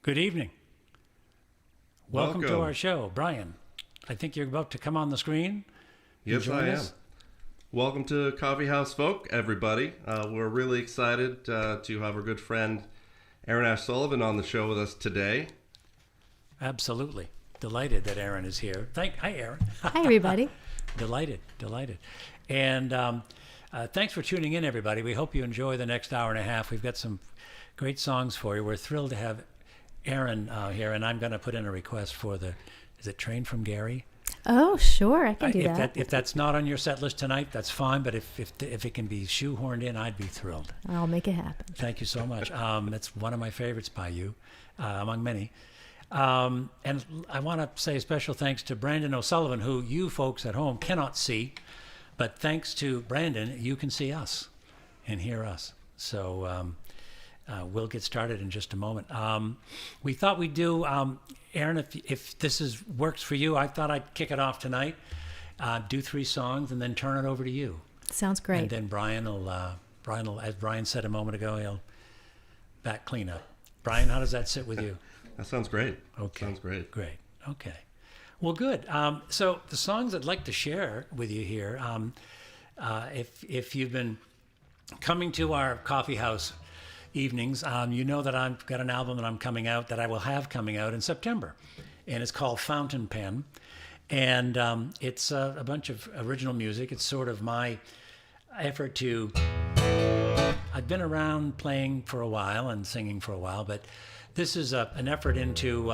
Good evening. Welcome to our show. Brian, I think you're about to come on the screen. Yes, I am. Welcome to Coffee House Folk, everybody. We're really excited to have our good friend Erin Ash Sullivan on the show with us today. Absolutely. Delighted that Erin is here. Hi, Erin. Hi, everybody. Delighted. And thanks for tuning in, everybody. We hope you enjoy the next hour and a half. We've got some great songs for you. We're thrilled to have Erin here, and I'm going to put in a request for is it Train from Gary? Oh, sure, I can do that. If that's not on your set list tonight, that's fine, but if it can be shoehorned in, I'd be thrilled. I'll make it happen. Thank you so much. It's one of my favorites by you, among many. And I want to say a special thanks to Brandon O'Sullivan, who you folks at home cannot see, but thanks to Brandon, you can see us and hear us. So we'll get started in just a moment. We thought we'd do, Erin, if this works for you, I thought I'd kick it off tonight, do 3 songs, and then turn it over to you. Sounds great. And then Brian will, as Brian said a moment ago, he'll back clean up. Brian, how does that sit with you? That sounds great. Okay. Sounds great. Great. Okay. Well, good. So the songs I'd like to share with you here, if you've been coming to our coffee house evenings, you know that I've got an album that I will have coming out in September, and it's called Fountain Pen, and it's a bunch of original music. It's sort of my effort to. I've been around playing for a while and singing for a while, but this is an effort into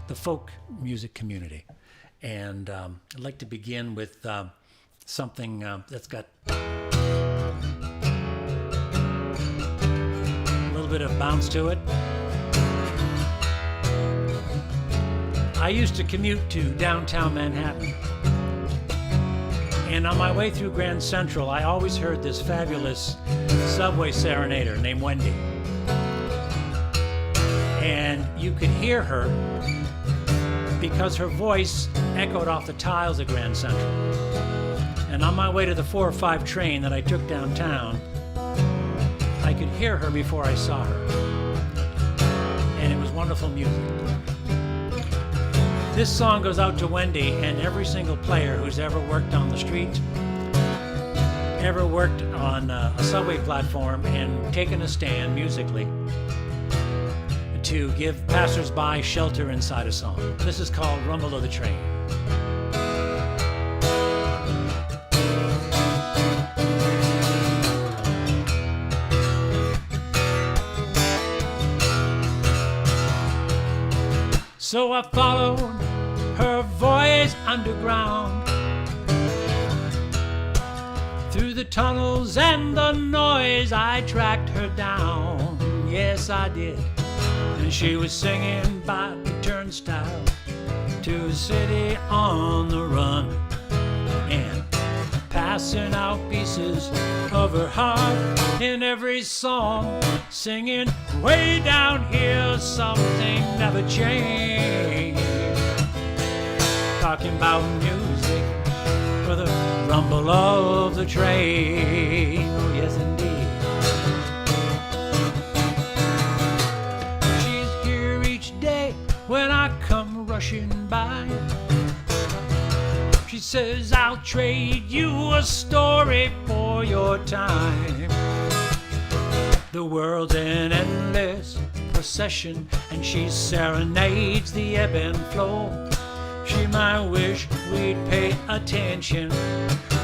the folk music community, and I'd like to begin with something that's got bit of bounce to it. I used to commute to downtown Manhattan, and on my way through Grand Central, I always heard this fabulous subway serenader named Wendy, and you could hear her because her voice echoed off the tiles of Grand Central. And on my way to the 405 train that I took downtown, I could hear her before I saw her, and it was wonderful music. This song goes out to Wendy and every single player who's ever worked on the street, ever worked on a subway platform and taken a stand musically to give passersby shelter inside a song. This is called Rumble of the Train. So I followed her voice underground, through the tunnels and the noise. I tracked her down, yes I did. And she was singing by the turnstile to a city on the run, and passing out pieces of her heart in every song, singing way down here something never changed, talking about music for the rumble of the train. Oh yes indeed. She's here each day when I come rushing by. She says, I'll trade you a story for your time. The world's an endless procession, and she serenades the ebb and flow. She might wish we'd pay attention,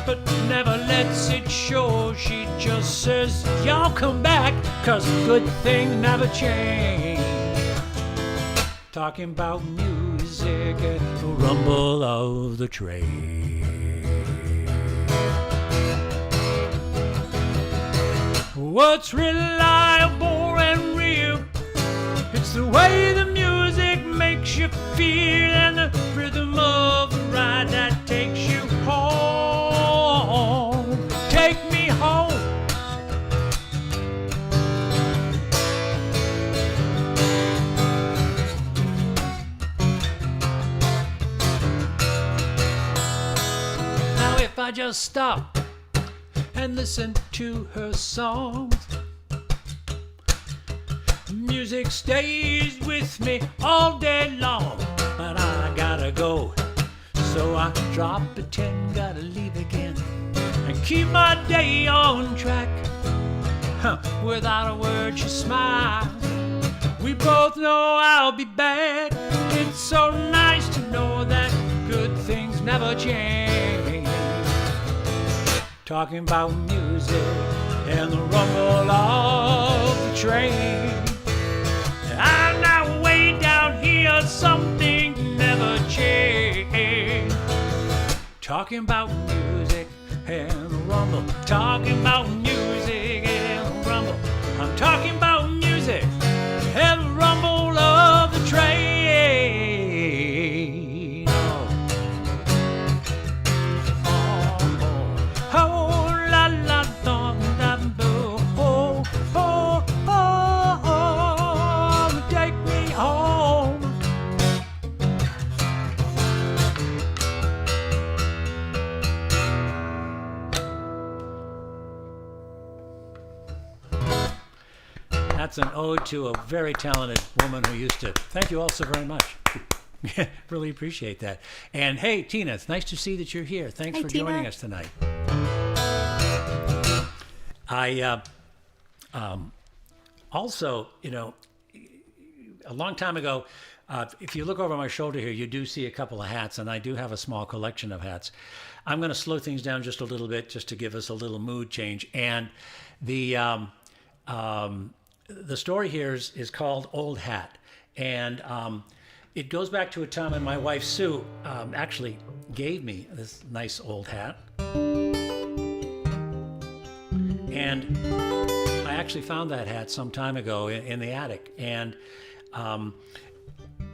but never lets it show. She just says, y'all come back, 'cause good things never change. Talking about music and the rumble of the train. What's reliable and real? It's the way the music makes you feel, and the rhythm of the ride that takes you home. Take me home. Now if I just stop and listen to her songs, Music stays with me all day long, but I gotta go. So I drop a 10, gotta leave again, and keep my day on track. Without a word, she smiles. We both know I'll be back. It's so nice to know that good things never change. Talking about music and the rumble of the train. I'm now way down here, something never changed. Talking about music and the rumble. Talking about music and the rumble. I'm talking about music and the rumble of the train. Oh, la la la la boo. Oh, take me home. That's an ode to a very talented woman who used to. Thank you all so very much. Really appreciate that. And hey, Tina, it's nice to see that you're here. Thanks for joining us tonight. I also, a long time ago, if you look over my shoulder here, you do see a couple of hats, and I do have a small collection of hats. I'm going to slow things down just a little bit, just to give us a little mood change. And the story here is called Old Hat. And it goes back to a time when my wife, Sue, actually gave me this nice old hat. And I actually found that hat some time ago in the attic. And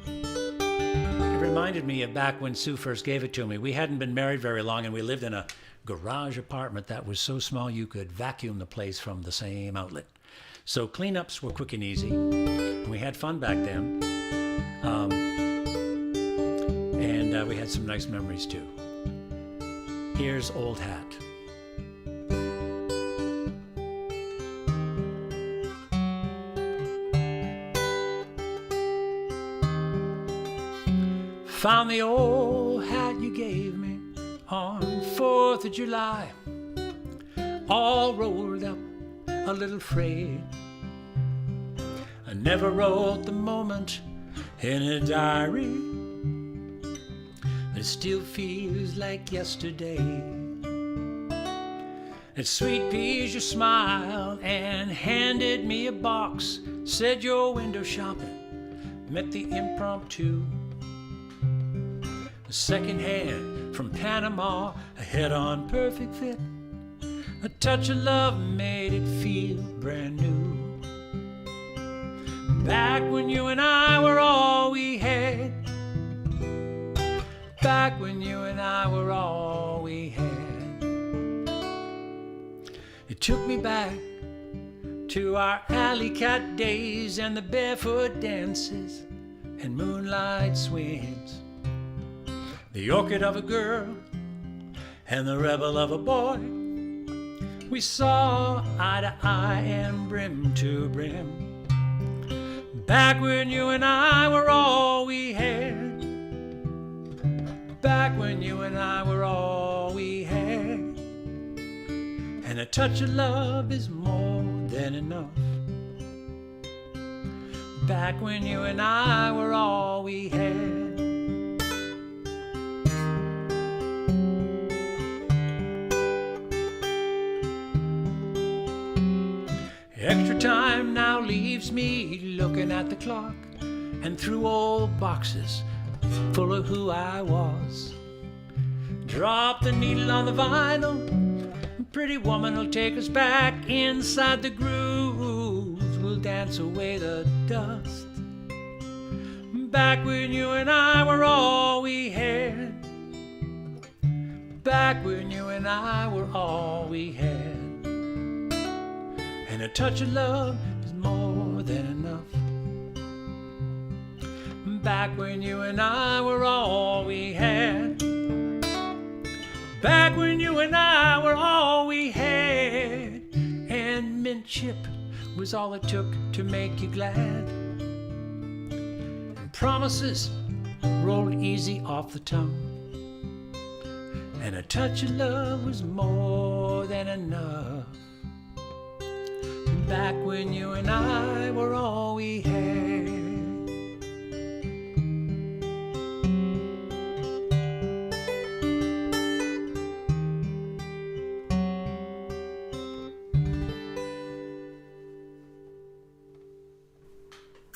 it reminded me of back when Sue first gave it to me. We hadn't been married very long, and we lived in a garage apartment that was so small you could vacuum the place from the same outlet. So cleanups were quick and easy. And we had fun back then. And we had some nice memories too. Here's Old Hat. Found the old hat you gave me on 4th of July, all rolled up, a little frayed. I never wrote the moment in a diary, but it still feels like yesterday. At Sweet Peas you smiled and handed me a box, said you're window shopping, met the impromptu. A second hand from Panama, a head-on perfect fit. A touch of love made it feel brand new. Back when you and I were all we had. Back when you and I were all we had. It took me back to our alley cat days and the barefoot dances and moonlight swims. The orchid of a girl and the rebel of a boy. We saw eye to eye and brim to brim. Back when you and I were all we had. Back when you and I were all we had. And a touch of love is more than enough. Back when you and I were all we had. Extra time now leaves me looking at the clock and through old boxes full of who I was. Drop the needle on the vinyl, pretty woman will take us back inside the grooves. We'll dance away the dust. Back when you and I were all we had. Back when you and I were all we had. And a touch of love is more than enough. Back when you and I were all we had. Back when you and I were all we had. And mint chip was all it took to make you glad. And promises rolled easy off the tongue. And a touch of love was more than enough. Back when you and I were all we had.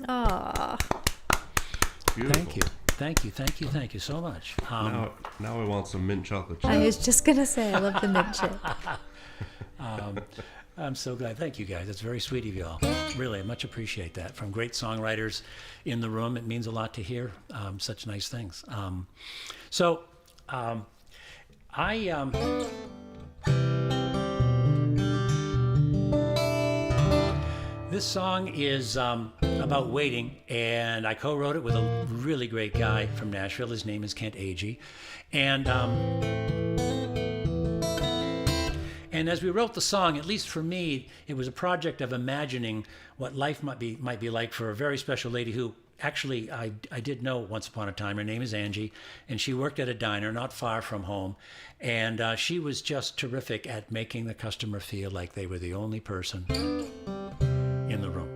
Aw. Beautiful. Thank you so much. Now we want some mint chocolate chip. I was just going to say, I love the mint chip. I'm so glad. Thank you, guys. It's very sweet of y'all. Really, I much appreciate that. From great songwriters in the room, it means a lot to hear such nice things. This song is about waiting, and I co-wrote it with a really great guy from Nashville. His name is Cant. And as we wrote the song, at least for me, it was a project of imagining what life might be like for a very special lady who actually I did know once upon a time. Her name is Angie, and she worked at a diner not far from home. And she was just terrific at making the customer feel like they were the only person in the room.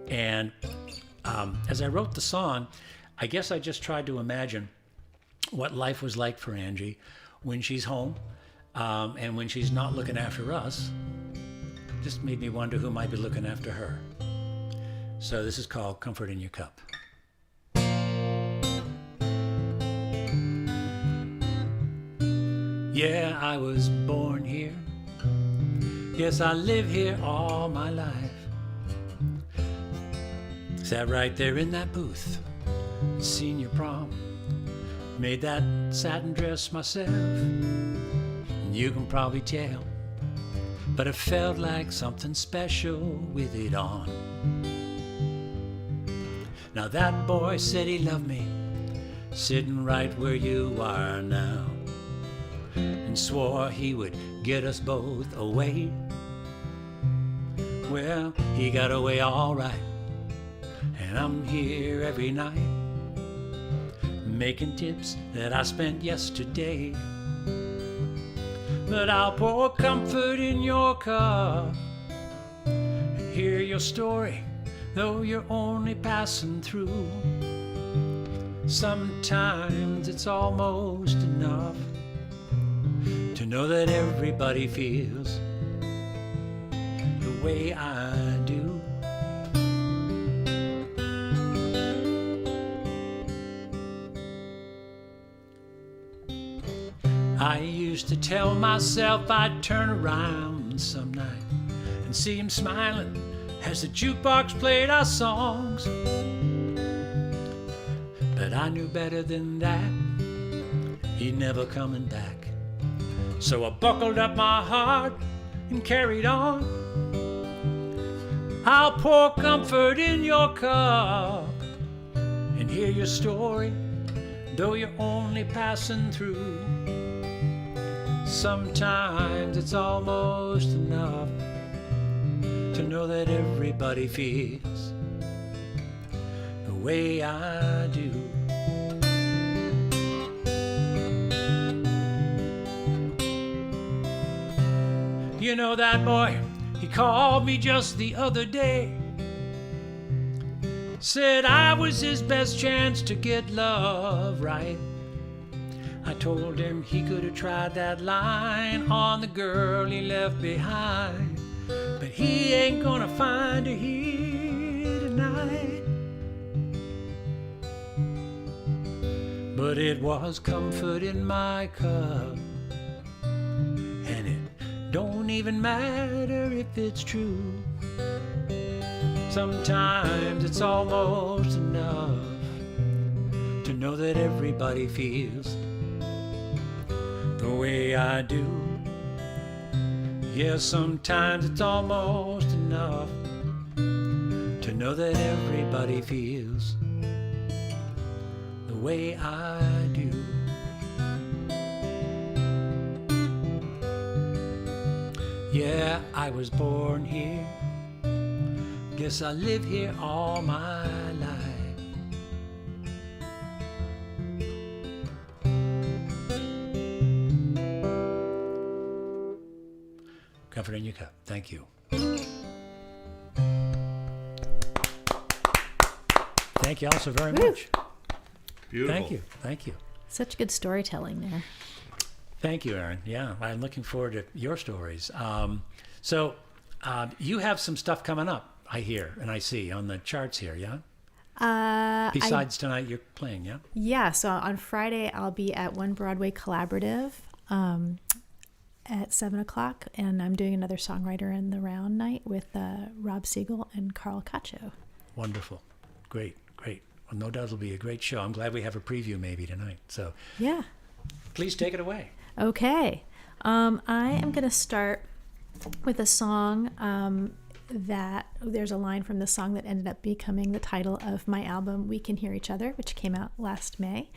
And as I wrote the song, I guess I just tried to imagine what life was like for Angie when she's home. And when she's not looking after us, just made me wonder who might be looking after her. So this is called Comfort in Your Cup. Yeah, I was born here. Yes, I live here all my life. Sat right there in that booth, senior prom. Made that satin dress myself. You can probably tell, but it felt like something special with it on. Now that boy said he loved me, sitting right where you are now, and swore he would get us both away. Well, he got away all right, and I'm here every night, making tips that I spent yesterday. But I'll pour comfort in your cup and hear your story, though you're only passing through. Sometimes it's almost enough to know that everybody feels the way I do. I used to tell myself I'd turn around some night and see him smiling as the jukebox played our songs. But I knew better than that, he'd never coming back. So I buckled up my heart and carried on. I'll pour comfort in your cup and hear your story, though you're only passing through. Sometimes it's almost enough to know that everybody feels the way I do. You know that boy, he called me just the other day. Said I was his best chance to get love right. I told him he could have tried that line on the girl he left behind, but he ain't gonna find her here tonight. But it was comfort in my cup, and it don't even matter if it's true. Sometimes it's almost enough to know that everybody feels the way I do. Yeah, sometimes it's almost enough to know that everybody feels the way I do. Yeah, I was born here. guess I'll live here all my life. Comfort in your cup. Thank you. Thank you all so very much. Beautiful. Thank you. Thank you. Such good storytelling there. Thank you, Erin. Yeah, I'm looking forward to your stories. So you have some stuff coming up, I hear and I see on the charts here, yeah? Besides tonight, you're playing, yeah? Yeah, so on Friday, I'll be at One Broadway Collaborative at 7 o'clock, and I'm doing another Songwriter in the Round night with Rob Siegel and Carl Cacho. Wonderful. Great, great. Well, no doubt it'll be a great show. I'm glad we have a preview maybe tonight. So Yeah. please take it away. Okay. I am going to start with a song that there's a line from the song that ended up becoming the title of my album, We Can Hear Each Other, which came out last May.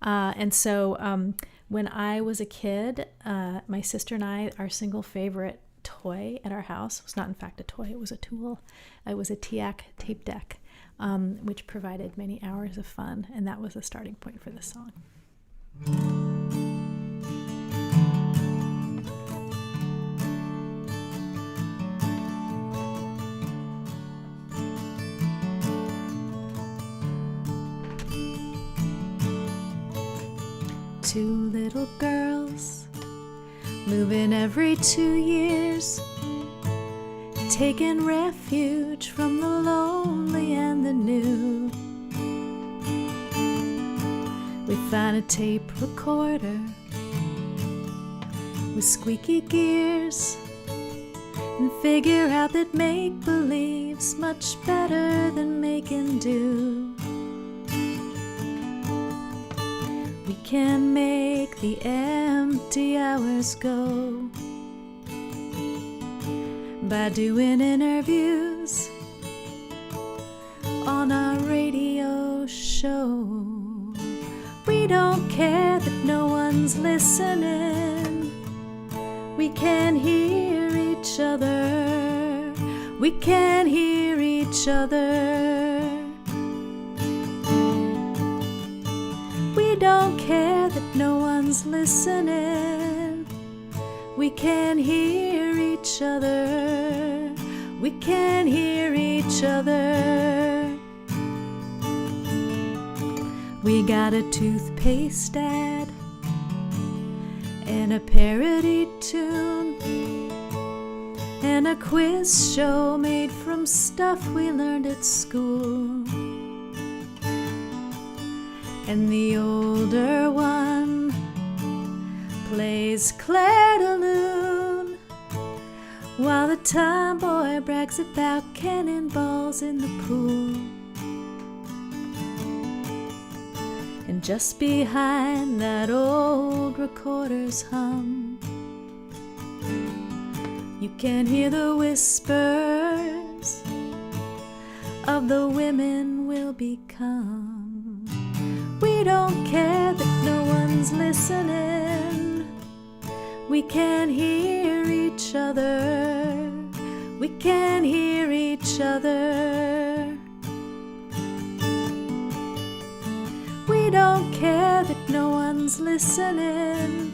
And so when I was a kid, my sister and I, our single favorite toy at our house was not in fact a toy, it was a tool. It was a TIAC tape deck, which provided many hours of fun. And that was the starting point for this song. Two little girls moving every 2 years, taking refuge from the lonely and the new. We find a tape recorder with squeaky gears and figure out that make-believe's much better than making do. We can make the empty hours go by doing interviews on our radio show. We don't care that no one's listening. We can hear each other. We can hear each other. We don't care that no one's listening. We can hear each other. We can hear each other. We got a toothpaste ad and a parody tune and a quiz show made from stuff we learned at school. And the older one plays Claire de Lune, while the tomboy brags about cannonballs in the pool. And just behind that old recorder's hum, you can hear the whispers of the women we'll become. We don't care that no one's listening. We can hear each other. We can hear each other. We don't care that no one's listening.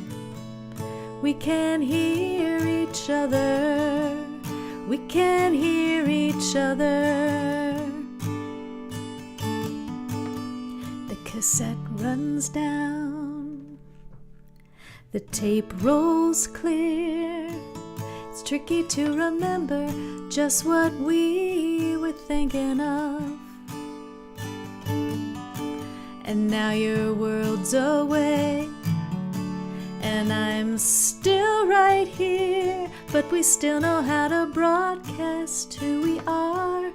We can hear each other. We can hear each other. The cassette runs down. The tape rolls clear. It's tricky to remember just what we were thinking of. And now your world's away, and I'm still right here, but we still know how to broadcast who we are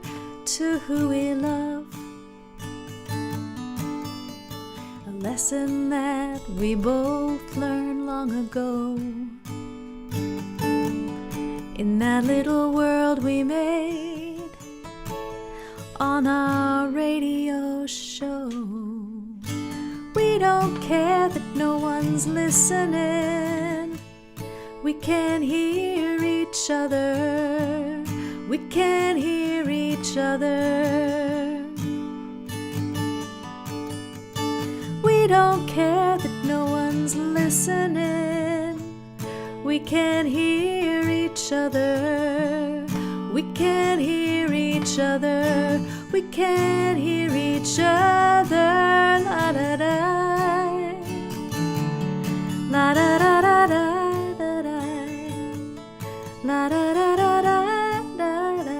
to who we love. A lesson that we both learned long ago in that little world we made on our radio show. We don't care that no one's listening. We can hear each other. we can't hear each other. We don't care that no one's listening. We can't hear each other. We can't hear each other. We can't hear each other. La da da. La da da da da da da. La da da da da da da.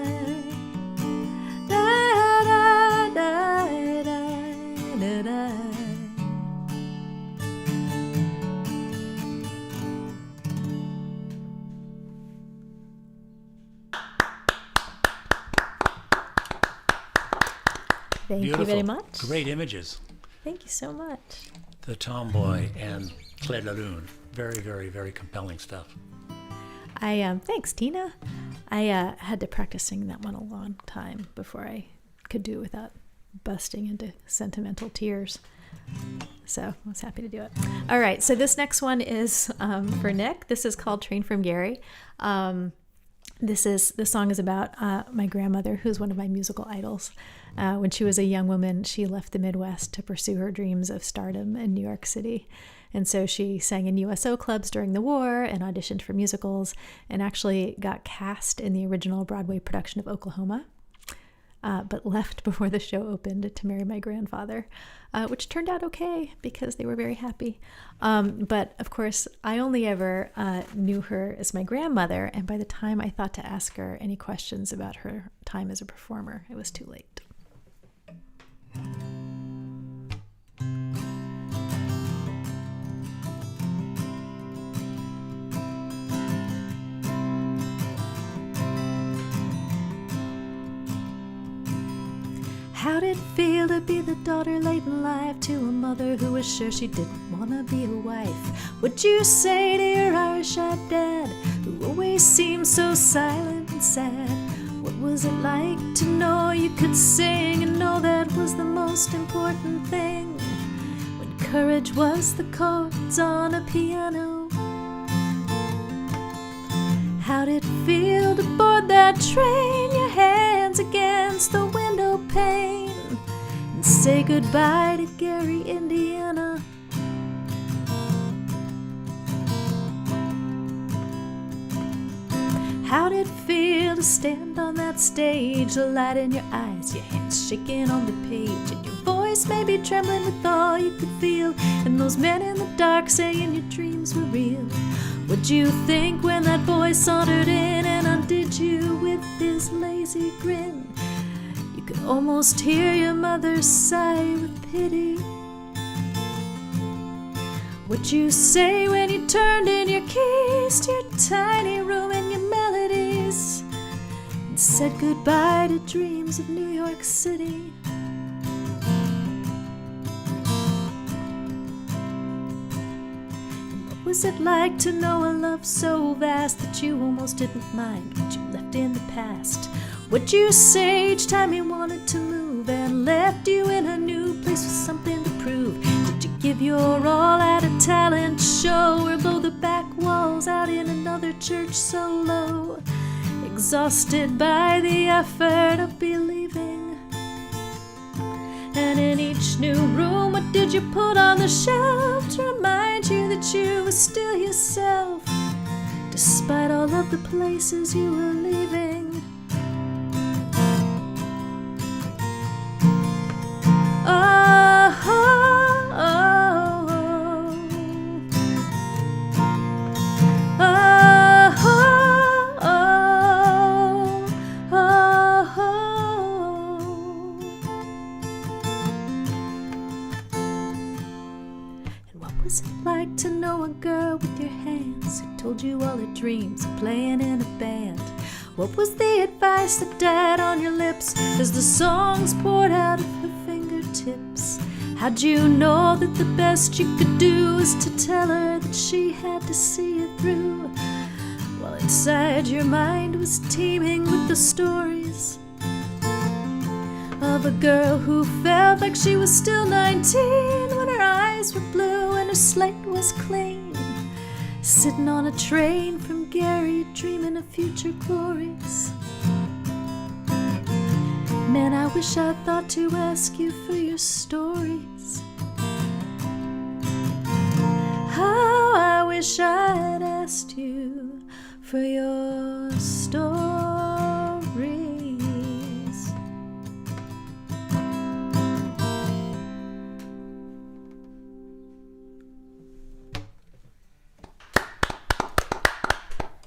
Da da da da da da. Thank Beautiful. you very much. Great images. Thank you so much. The Tomboy and Claire de Lune. Very, very, very compelling stuff. Thanks, Tina. I had to practice singing that one a long time before I could do it without busting into sentimental tears. So I was happy to do it. All right, so this next one is for Nick. This is called Train from Gary. The song is about my grandmother, who's one of my musical idols. When she was a young woman, she left the Midwest to pursue her dreams of stardom in New York City. And so she sang in USO clubs during the war and auditioned for musicals and actually got cast in the original Broadway production of Oklahoma, but left before the show opened to marry my grandfather, which turned out okay because they were very happy. But of course, I only ever knew her as my grandmother, and by the time I thought to ask her any questions about her time as a performer, it was too late. How'd it feel to be the daughter late in life to a mother who was sure she didn't want to be a wife? What'd you say to your Irish-eyed dad, who always seemed so silent and sad? What was it like to know you could sing and know that was the most important thing? When courage was the chords on a piano. How'd it feel to board that train, your hands against the window pane, and say goodbye to Gary, Indiana? How'd it feel to stand on that stage, the light in your eyes, your hands shaking on the page, and your voice maybe trembling with all you could feel, and those men in the dark saying your dreams were real? What'd you think when that boy sauntered in and undid you with his lazy grin? You could almost hear your mother sigh with pity. What'd you say when you turned in your keys to your tiny room and your melodies and said goodbye to dreams of New York City? What was it like to know a love so vast that you almost didn't mind what you left in the past? What'd you say each time you wanted to move and left you in a new place with something to prove? Did you give your all at a talent show or blow the back walls out in another church solo, exhausted by the effort of believing? And in each new room, what did you put on the shelf to remind you that you were still yourself, despite all of the places you were leaving? To know a girl with your hands who told you all her dreams of playing in a band? What was the advice that died on your lips as the songs poured out of her fingertips? How'd you know that the best you could do was to tell her that she had to see you through, while inside your mind was teeming with the stories of a girl who felt like she was still 19 when her eyes were blue and her slate was clean, sitting on a train from Gary dreaming of future glories? Man, I wish I thought to ask you for your stories. How I wish I'd asked you for your stories.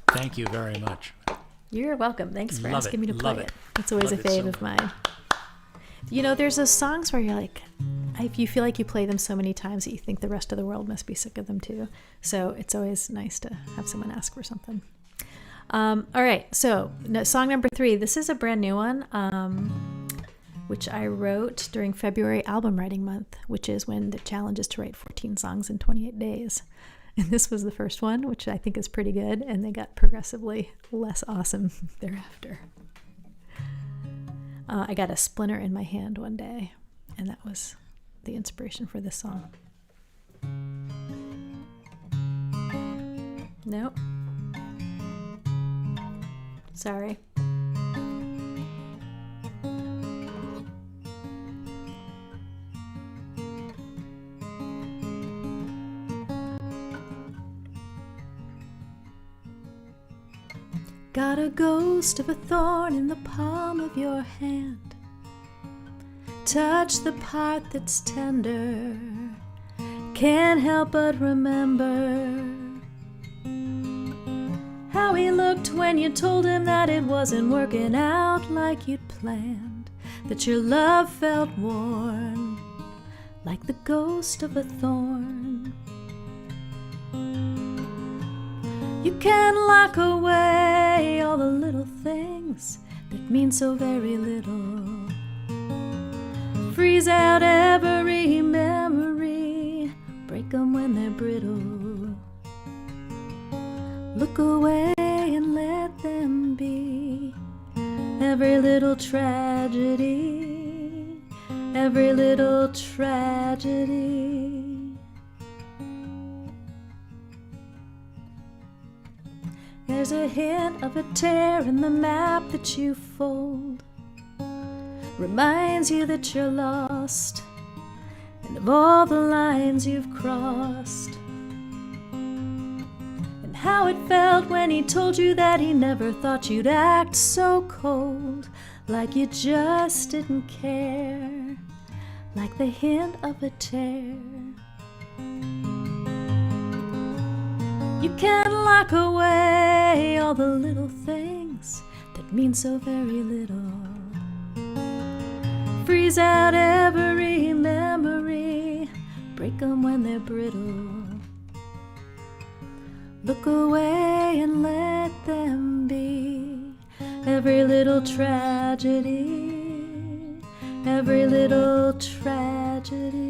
Thank you very much. You're welcome. Thanks for Love asking it. me to play Love it. it. It's always Love a it so fave of mine. You know, there's those songs where you're like, if you feel like you play them so many times that you think the rest of the world must be sick of them too. So it's always nice to have someone ask for something. All right, so song number 3. This is a brand new one, which I wrote during February album writing month, which is when the challenge is to write 14 songs in 28 days. And this was the first one, which I think is pretty good, and they got progressively less awesome thereafter. I got a splinter in my hand one day, and that was the inspiration for this song. Nope. Sorry. Got a ghost of a thorn in the palm of your hand. Touch the part that's tender. Can't help but remember how he looked when you told him that it wasn't working out like you'd planned, that your love felt worn like the ghost of a thorn. You can lock away all the little things that mean so very little. Freeze out every memory, break 'em when they're brittle. Look away and let them be. Every little tragedy, every little tragedy. There's a hint of a tear in the map that you fold. Reminds you that you're lost, and of all the lines you've crossed. And how it felt when he told you that he never thought you'd act so cold, like you just didn't care, like the hint of a tear. You can lock away all the little things that mean so very little. Freeze out every memory, break 'em when they're brittle. Look away and let them be. Every little tragedy, every little tragedy.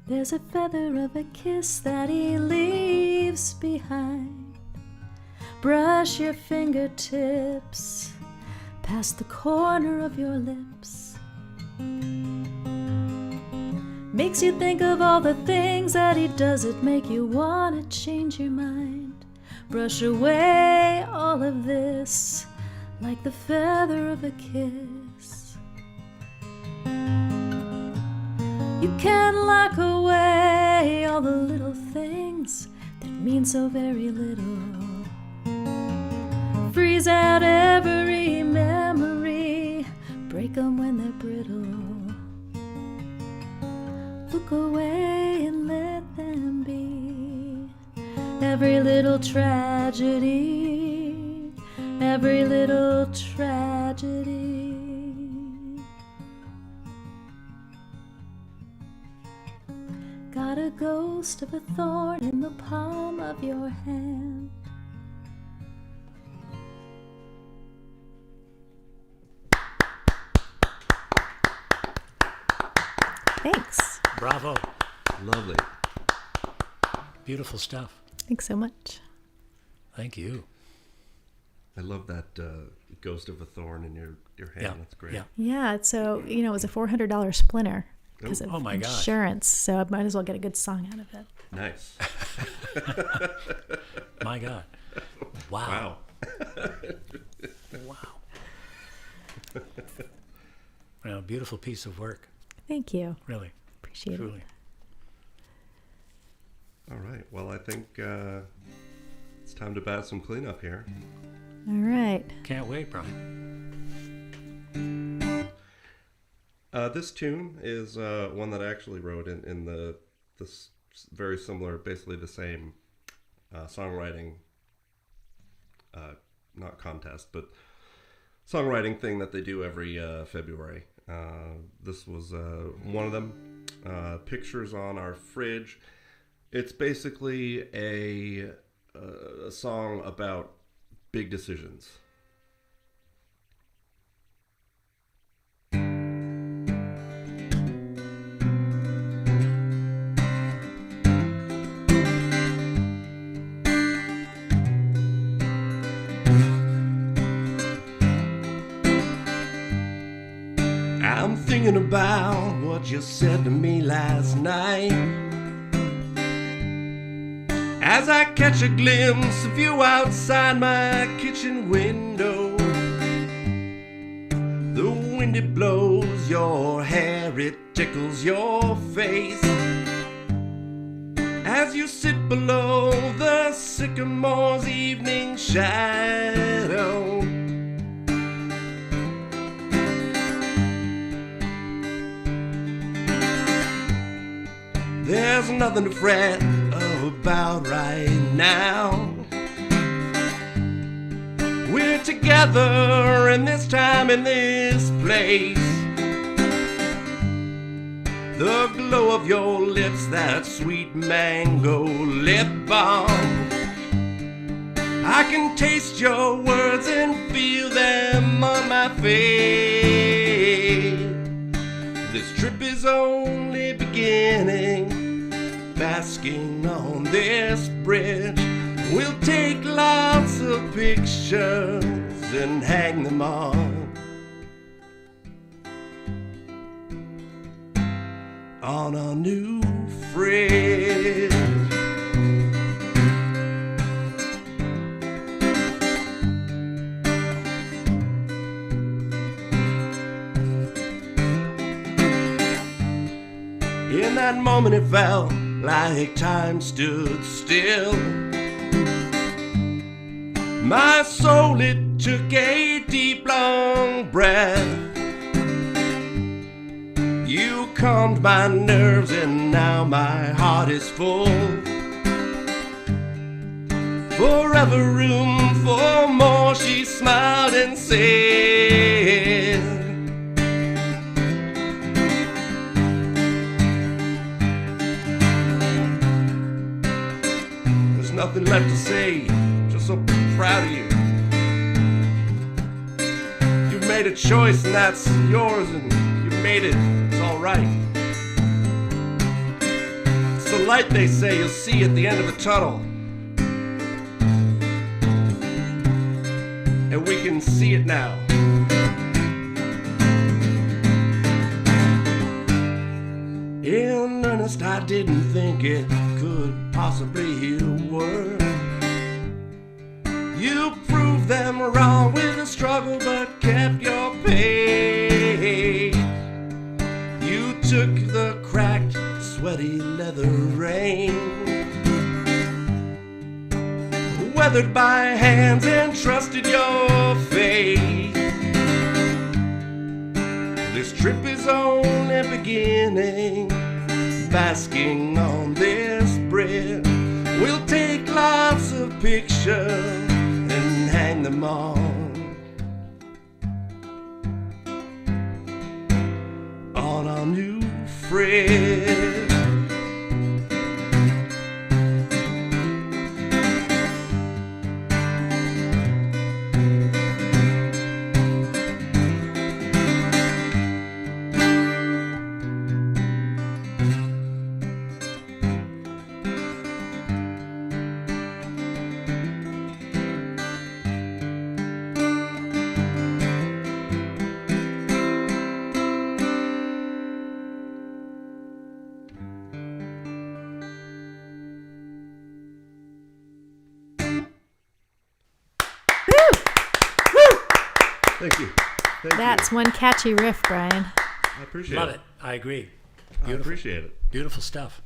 There's a feather of a kiss that he leaves behind. Brush your fingertips past the corner of your lips. Makes you think of all the things that he does that make you want to change your mind. Brush away all of this like the feather of a kiss. You can lock away all the little things that mean so very little. Freeze out every memory, break 'em when they're brittle. Look away and let them be. Every little tragedy, every little tragedy. Got a ghost of a thorn in the palm of your hand. Thanks. Bravo. Lovely. Beautiful stuff. Thanks so much. Thank you. I love that ghost of a thorn in your hand. Yeah. That's great. Yeah. Yeah, so, it was a $400 splinter because of Oh my gosh. insurance. So I might as well get a good song out of it. Nice. My God. Wow. Wow. Wow. Well, beautiful piece of work. Thank you. Really. Appreciate Truly. All right. Well, I think it's time to bat some cleanup here. it. All right. Can't wait, Brian. This tune is one that I actually wrote in this very similar, basically the same songwriting, not contest, but songwriting thing that they do every February. This was one of them. Pictures on Our Fridge. It's basically a song about big decisions. I'm thinking about what you said to me last night, as I catch a glimpse of you outside my kitchen window. The wind, it blows your hair, it tickles your face, as you sit below the sycamore's evening shadow. There's nothing to fret about right now. We're together in this time, in this place. The glow of your lips, that sweet mango lip balm. I can taste your words and feel them on my face. This trip is only beginning, basking on this bridge. We'll take lots of pictures and hang them on our new fridge. In that moment it felt like time stood still. My soul, it took a deep long breath. You calmed my nerves and now my heart is full. Forever room for more, she smiled and said. There's nothing left to say, just so proud of you. You've made a choice and that's yours, and you made it, it's alright. It's the light, they say, you'll see at the end of the tunnel. And we can see it now. In earnest, I didn't think it could possibly work. You proved them wrong with a struggle, but kept your pace. You took the cracked, sweaty leather rain, weathered by hands, and trusted your faith. This trip is only beginning, basking on this bridge. We'll take lots of pictures and hang them on our new fridge. Thank you. That's one catchy riff, Brian. I appreciate Love it. I agree. I appreciate it. Beautiful stuff.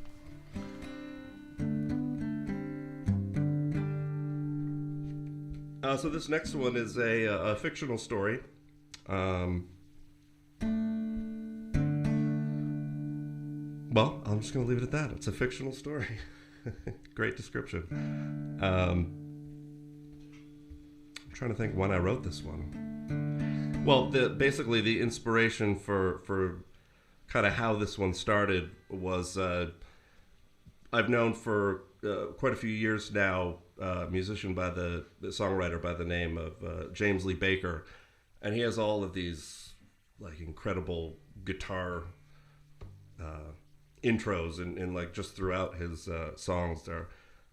So this next one is a fictional story. Well, I'm just going to leave it at that. It's a fictional story. Great description. I'm trying to think when I wrote this one. Well, basically the inspiration for kind of how this one started was I've known for quite a few years now a musician by the songwriter by the name of James Lee Baker, and he has all of these like incredible guitar intros and like just throughout his songs there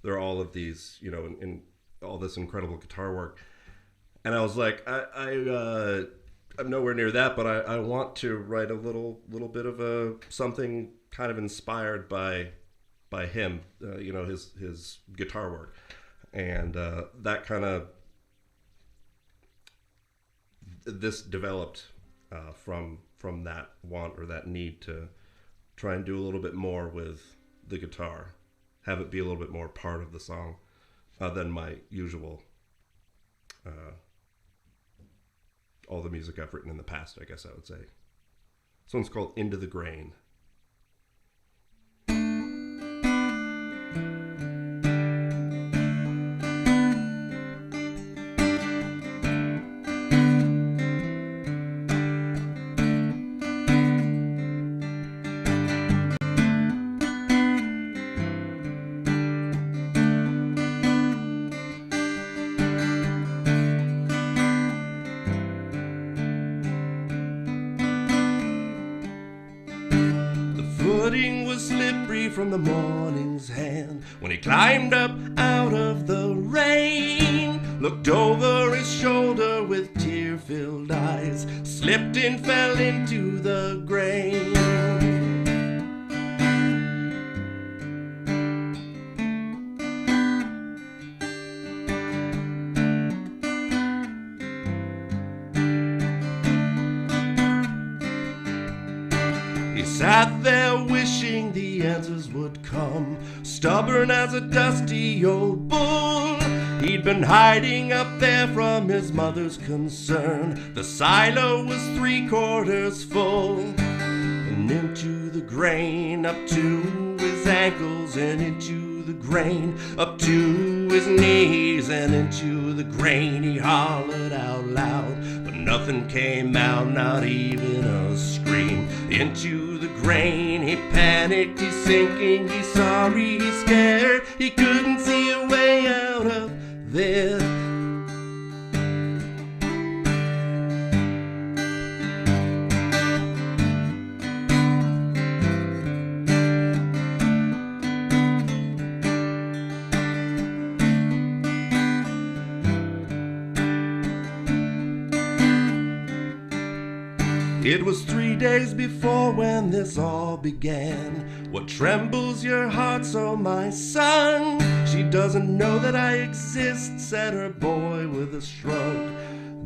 are all of these, you know, in all this incredible guitar work. And I was like, I'm nowhere near that, but I want to write a little bit of something kind of inspired by him, you know, his guitar work, and that kind of this developed from that want or that need to try and do a little bit more with the guitar, have it be a little bit more part of the song than my usual all the music I've written in the past, I guess I would say. This one's called Into the Grain. From the morning's hand when he climbed up out of the rain, looked over his shoulder with tear-filled eyes, slipped and fell into the grain. He sat there wishing the answers would come, stubborn as a dusty old bull. He'd been hiding up there from his mother's concern. The silo was 3/4 full, and into the grain, up to his ankles, and into the grain, up to his knees, and into the grain. He hollered out loud, but nothing came out, not even a scream. Into the grain, he panicked, he's sinking, he's sorry, he's scared. He couldn't see a way out of this. It was 3 days before when this all began. What trembles your heart so, my son? She doesn't know that I exist, said her boy with a shrug.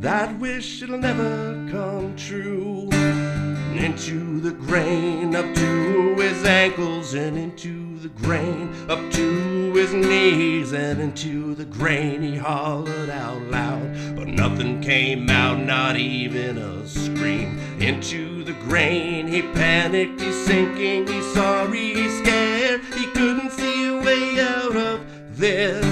That wish, it'll never come true. And into the grain, up to his ankles, and into the grain, up to his knees, and into the grain. He hollered out loud, but nothing came out, not even a scream. Into the grain, he panicked, he's sinking, he's sorry, he's scared. He couldn't see a way out of this.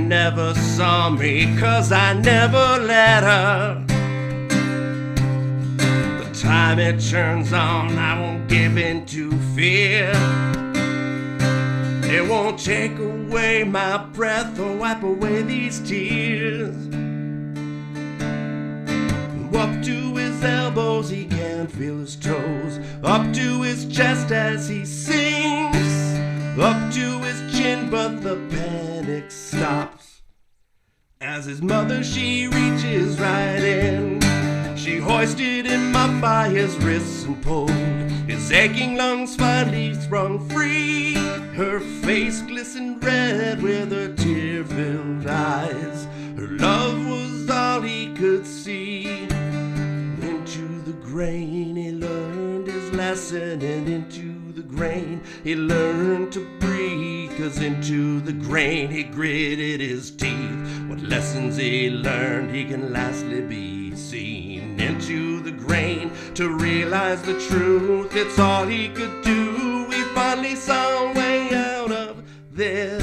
Never saw me 'cause I never let her. The time time it turns on, I won't give in to fear. It won't take away my breath or wipe away these tears. Up to his elbows, he can't feel his toes. Up to his chest as he sings. Up to his chin, but the panic stops. As his mother, she reaches right in. She hoisted him up by his wrists and pulled his aching lungs finally sprung free. Her face glistened red with her tear-filled eyes. Her love was all he could see. Into the grain he learned his lesson, and into the grain he learned to breathe. 'Cause into the grain he gritted his teeth. What lessons he learned he can lastly be seen. Into the grain to realize the truth, it's all he could do. He finally saw a way out of this.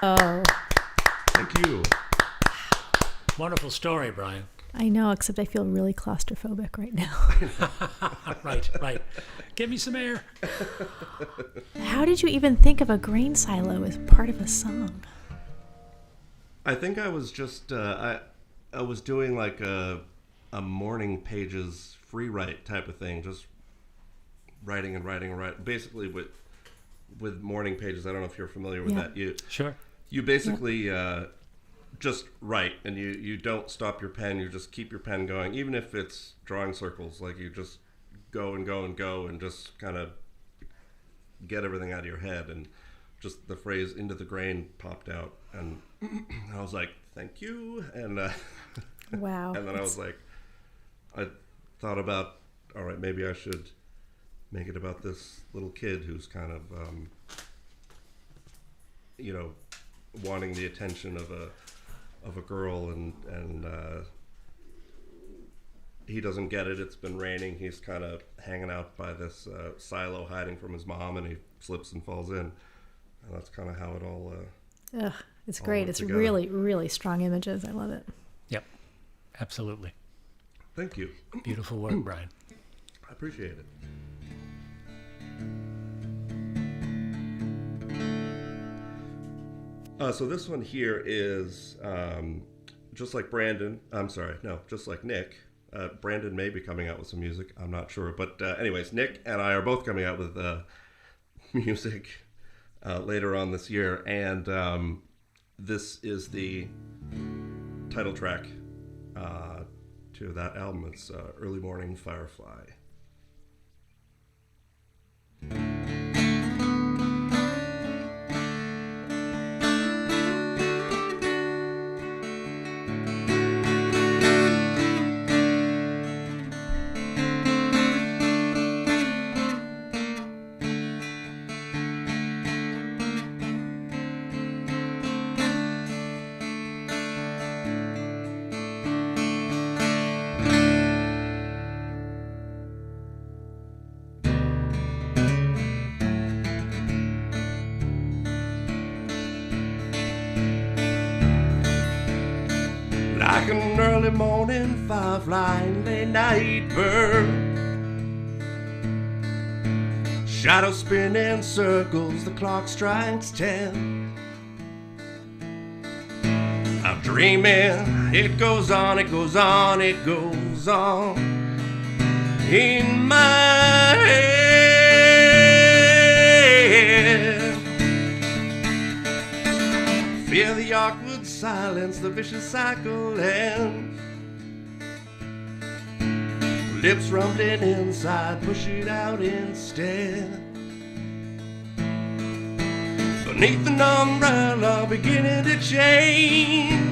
Oh, Thank you. Wonderful story, Brian. I know, except I feel really claustrophobic right now. Right. Give me some air. How did you even think of a grain silo as part of a song? I think I was just I was doing like a morning pages free write type of thing, just writing. Basically with morning pages, I don't know if you're familiar with that. Sure. You basically just write, and you don't stop your pen. You just keep your pen going, even if it's drawing circles. Like you just go and just kind of get everything out of your head. And just the phrase "into the grain" popped out, and I was like, "Thank you." And Wow. and then I was like, I thought about, all right, maybe I should make it about this little kid who's kind of wanting the attention of a girl, and he doesn't get it. It's been raining. He's kind of hanging out by this silo, hiding from his mom, and he slips and falls in. And that's kind of how it all. Ugh, it's great. It's together. really, really strong images. I love it. Yep. Absolutely. Thank you. Beautiful work, Brian. I appreciate it. So this one here is just like just like Nick. Brandon may be coming out with some music. I'm not sure. But anyways, Nick and I are both coming out with music later on this year. And this is the title track to that album. It's Early Morning Firefly. Like an early morning firefly, late night bird, shadows spin in circles, the clock strikes 10. I'm dreaming, it goes on, it goes on, it goes on in my head. Feel the awkward silence, the vicious cycle ends. Lips rumbling inside, push it out instead. Beneath an umbrella, beginning to change.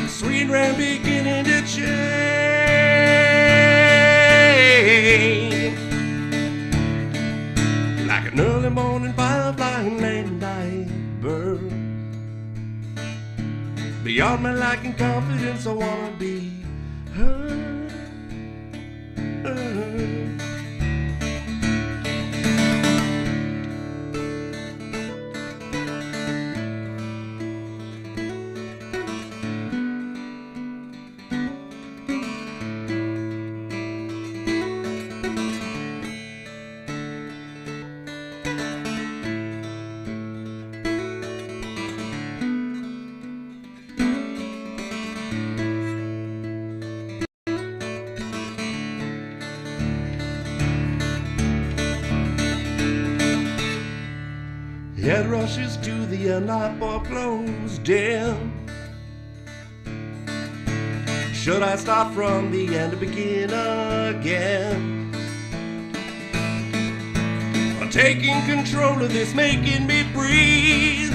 Sweet rain beginning to change. Beyond my lack in confidence, I wanna be her. Head rushes to the end, light bulb glows dim. Should I start from the end to begin again? I'm taking control of this, making me breathe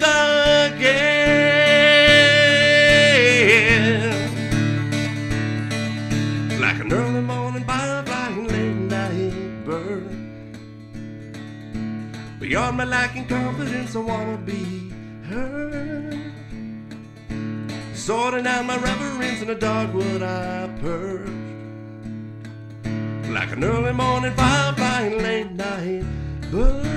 again. Like an early morning firefly and late night bird. Beyond my lacking confidence, I wanna be her. Sorting out my reverence in the dogwood I perched. Like an early morning firefly and late night bird.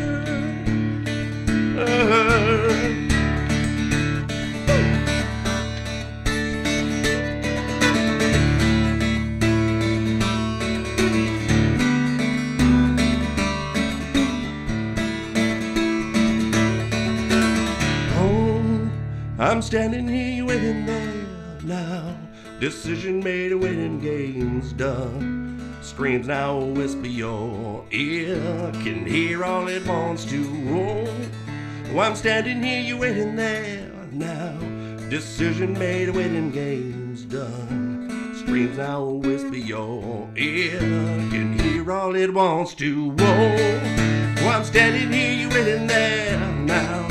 I'm standing here waiting there now. Decision made, winning games done. Screams now whisper your ear. Can hear all it wants to roll. Oh, I'm standing here, you waiting there now. Decision made, winning games done. Screams now whisper your ear. Can hear all it wants to roll. Oh, I'm standing here, you waiting there now.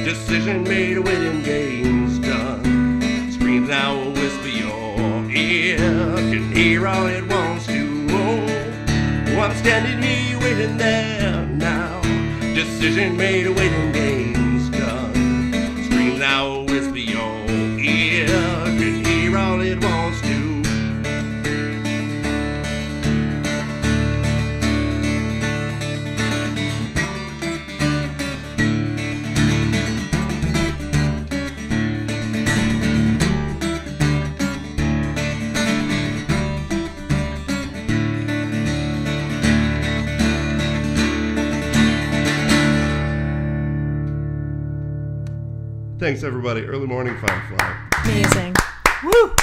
Decision made, winning games done. Screams now will whisper your ear. Can hear all it wants to roll. Oh, I'm standing here waiting there now. Decision made, winning games done. Screams now will whisper your ear. Can hear all it wants to. Thanks, everybody. Early morning Firefly. Amazing. Woo!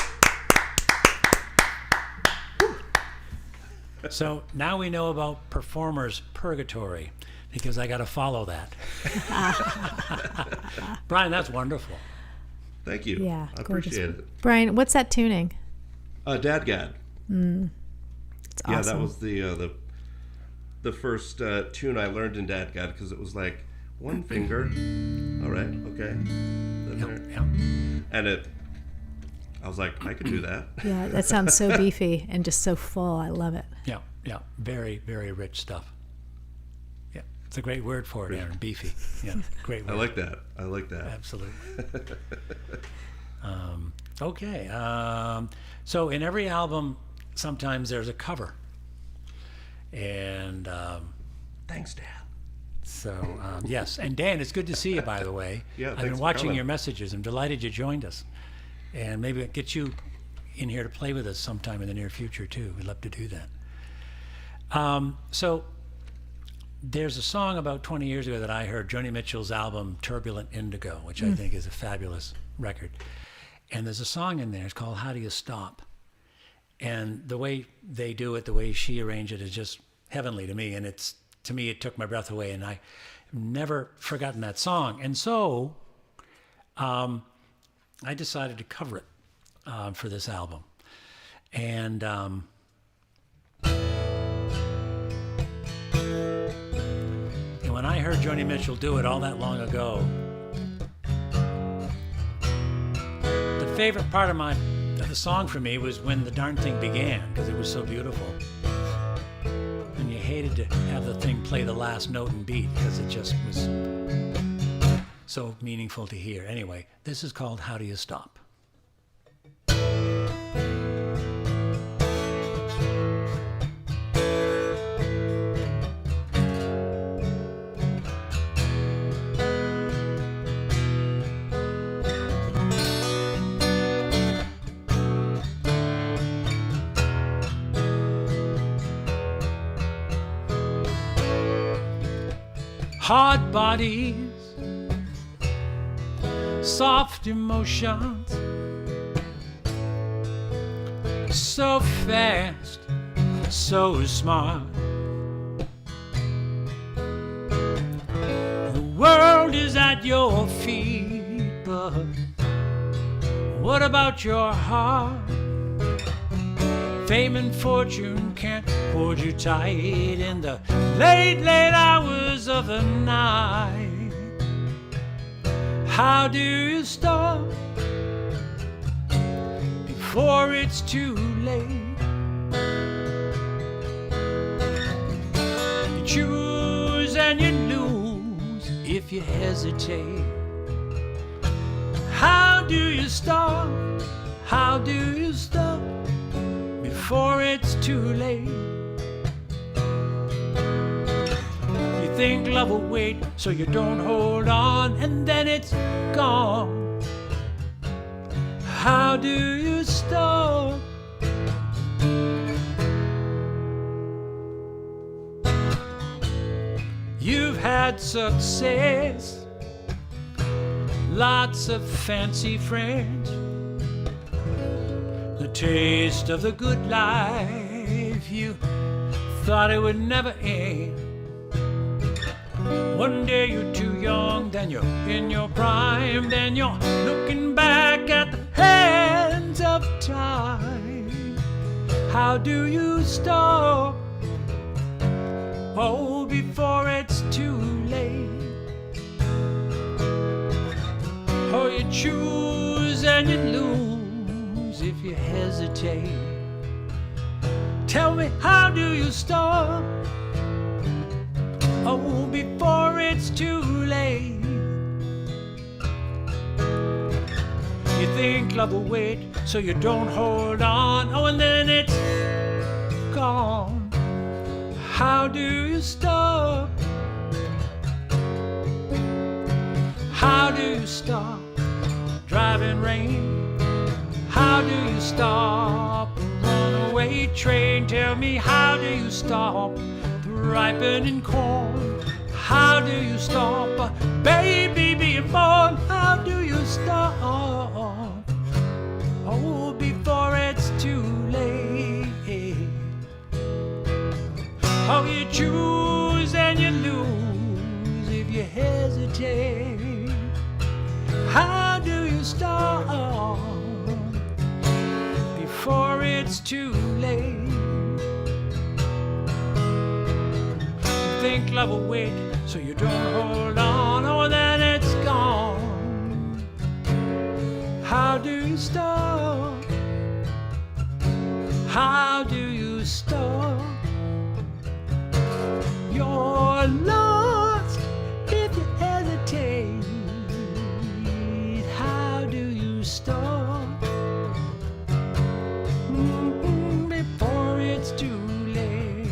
So now we know about performer's purgatory because I got to follow that. Brian, that's wonderful. Thank you. Yeah, I gorgeous. appreciate it. Brian, what's that tuning? Dadgad. It's awesome. Yeah, that was the first tune I learned in Dadgad because it was like one finger. All right, okay. Yeah. And I was like, I could do that. Yeah, that sounds so beefy and just so full. I love it. Yeah. Very, very rich stuff. Yeah, it's a great word for it, Aaron. Beefy. Yeah, great word. I like that. Absolutely. Okay. So in every album, sometimes there's a cover. And thanks, Dad. so, yes. And Dan, it's good to see you, by the way. Yeah, I've thanks been for watching coming. your messages. I'm delighted you joined us. And maybe get you in here to play with us sometime in the near future, too. We'd love to do that. So there's a song about 20 years ago that I heard, Joni Mitchell's album, Turbulent Indigo, which I think is a fabulous record. And there's a song in there, it's called How Do You Stop? And the way they do it, the way she arranged it is just heavenly to me. And to me, it took my breath away. And I've never forgotten that song. And so I decided to cover it for this album. And when I heard Joni Mitchell do it all that long ago, the favorite part of the song for me was when the darn thing began, because it was so beautiful. And you hated to have the thing play the last note and beat, because it just was so meaningful to hear. Anyway, this is called How Do You Stop? Hard bodies, soft emotions, so fast, so smart. The world is at your feet, but what about your heart? Fame and fortune can't hold you tight in the late, late hours of the night. How do you stop before it's too late? You choose and you lose if you hesitate. How do you stop? How do you stop before it's too late? You think love will wait, so you don't hold on, and then it's gone. How do you stop? You've had success, lots of fancy friends, the taste of the good life. You thought it would never end. One day you're too young, then you're in your prime, then you're looking back at the hands of time. How do you stop? Oh, before it's too late. Oh, you choose and you lose if you hesitate. Tell me, how do you stop? Oh, before it's too late. You think love will wait, so you don't hold on. Oh, and then it's gone. How do you stop? How do you stop driving rain? How do you stop a runaway train? Tell me, how do you stop the ripening corn? How do you stop a baby being born? How do you stop? Oh, before it's too late. Oh, you choose and you lose if you hesitate. How do you stop before it's too late? You think love will wait, so you don't hold on. Oh, then it's gone. How do you stop? How do you stop? You're lost if you hesitate. How do you stop? Before it's too late.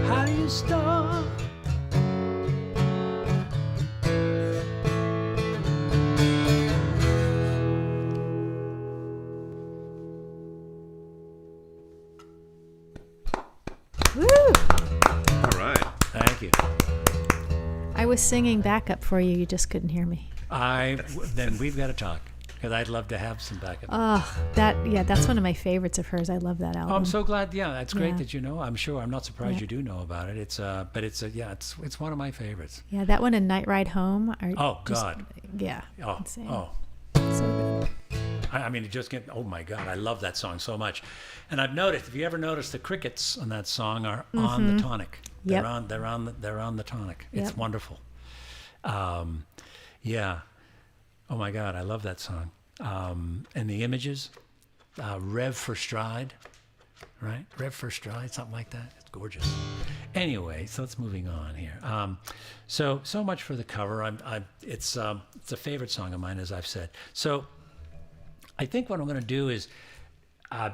How do you stop? Woo! All right. Thank you. I was singing backup for you. You just couldn't hear me. Then we've got to talk, because I'd love to have some backup. Oh, that's one of my favorites of hers. I love that album. Oh, I'm so glad. Yeah, that's great Yeah. that you know. I'm sure. I'm not surprised Yeah. you do know about it. It's it's one of my favorites. Yeah, that one and Night Ride Home are Oh just- God. Yeah. Oh, insane. oh. So good. I mean, it just get. Oh my God, I love that song so much. And I've noticed. If you ever noticed, the crickets on that song are on the tonic. Yep. They're on the tonic. It's Yep. wonderful. Yeah. Oh my God, I love that song. And the images, Rev for Stride, right? Rev for Stride, something like that. It's gorgeous. Anyway, so let's moving on here. So much for the cover. It's a favorite song of mine, as I've said. So I think what I'm going to do is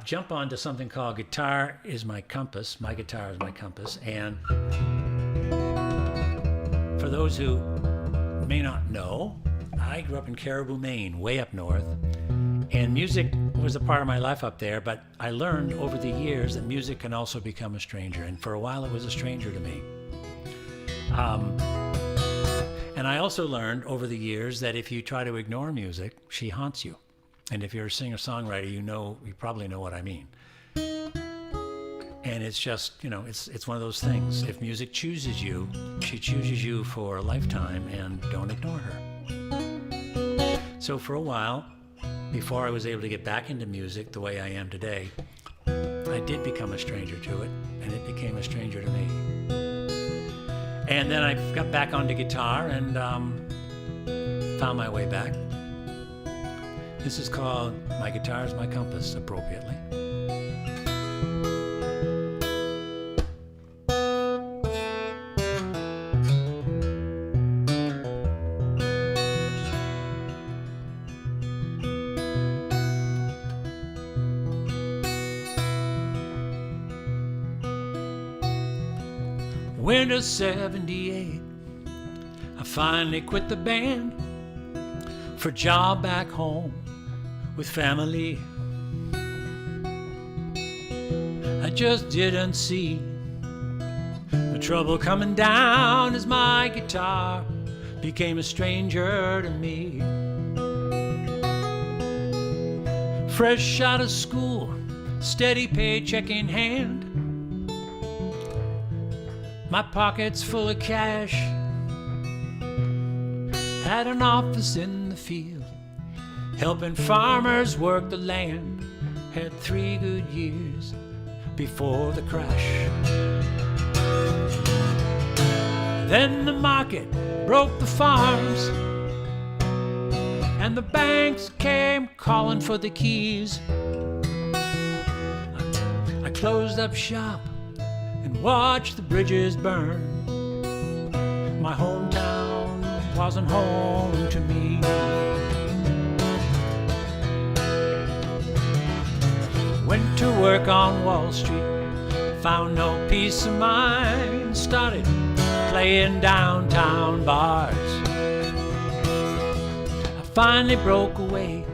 jump onto something called Guitar is My Compass. My guitar is my compass. And for those who may not know, I grew up in Caribou, Maine, way up north. And music was a part of my life up there, but I learned over the years that music can also become a stranger. And for a while, it was a stranger to me. And I also learned over the years that if you try to ignore music, she haunts you. And if you're a singer-songwriter, you probably know what I mean. And it's just, it's one of those things. If music chooses you, she chooses you for a lifetime, and don't ignore her. So for a while, before I was able to get back into music the way I am today, I did become a stranger to it, and it became a stranger to me. And then I got back onto guitar and found my way back. This is called My Guitar is My Compass, appropriately. Winter 78, I finally quit the band for a job back home with family. I just didn't see the trouble coming down as my guitar became a stranger to me. Fresh out of school, steady paycheck in hand, my pockets full of cash, had an office in the field, helping farmers work the land, had 3 good years before the crash. Then the market broke the farms, and the banks came calling for the keys. I closed up shop and watch the bridges burn. My hometown wasn't home to me. Went to work on Wall Street, found no peace of mind, started playing downtown bars. I finally broke away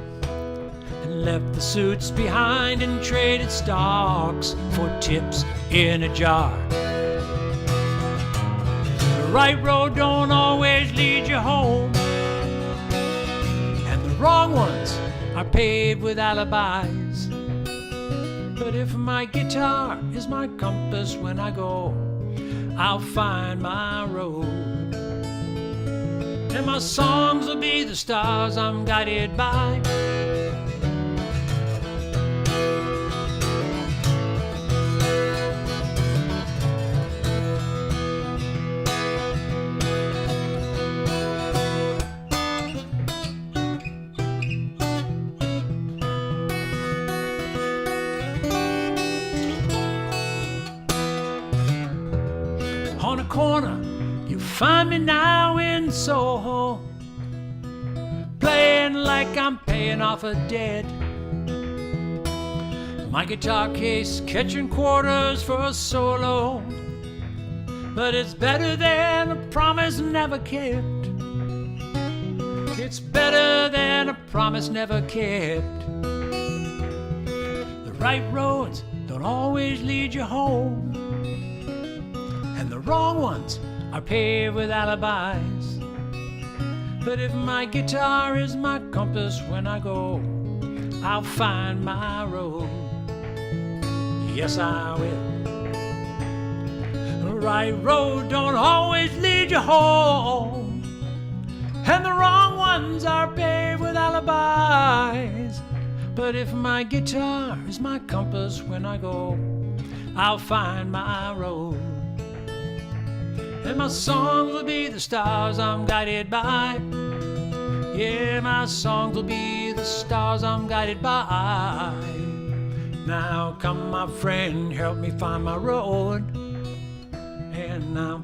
and left the suits behind and traded stocks for tips in a jar. The right road don't always lead you home, and the wrong ones are paved with alibis. But if my guitar is my compass when I go, I'll find my road. And my songs will be the stars I'm guided by. On a corner, you find me now in Soho, playing like I'm paying off a debt. My guitar case catching quarters for a solo, but it's better than a promise never kept. It's better than a promise never kept. The right roads don't always lead you home, and the wrong ones are paved with alibis. But if my guitar is my compass when I go, I'll find my road. Yes, I will. The right road don't always lead you home, and the wrong ones are paved with alibis. But if my guitar is my compass when I go, I'll find my road. And my songs will be the stars I'm guided by. Yeah, my songs will be the stars I'm guided by. Now come, my friend, help me find my road. pen. Now,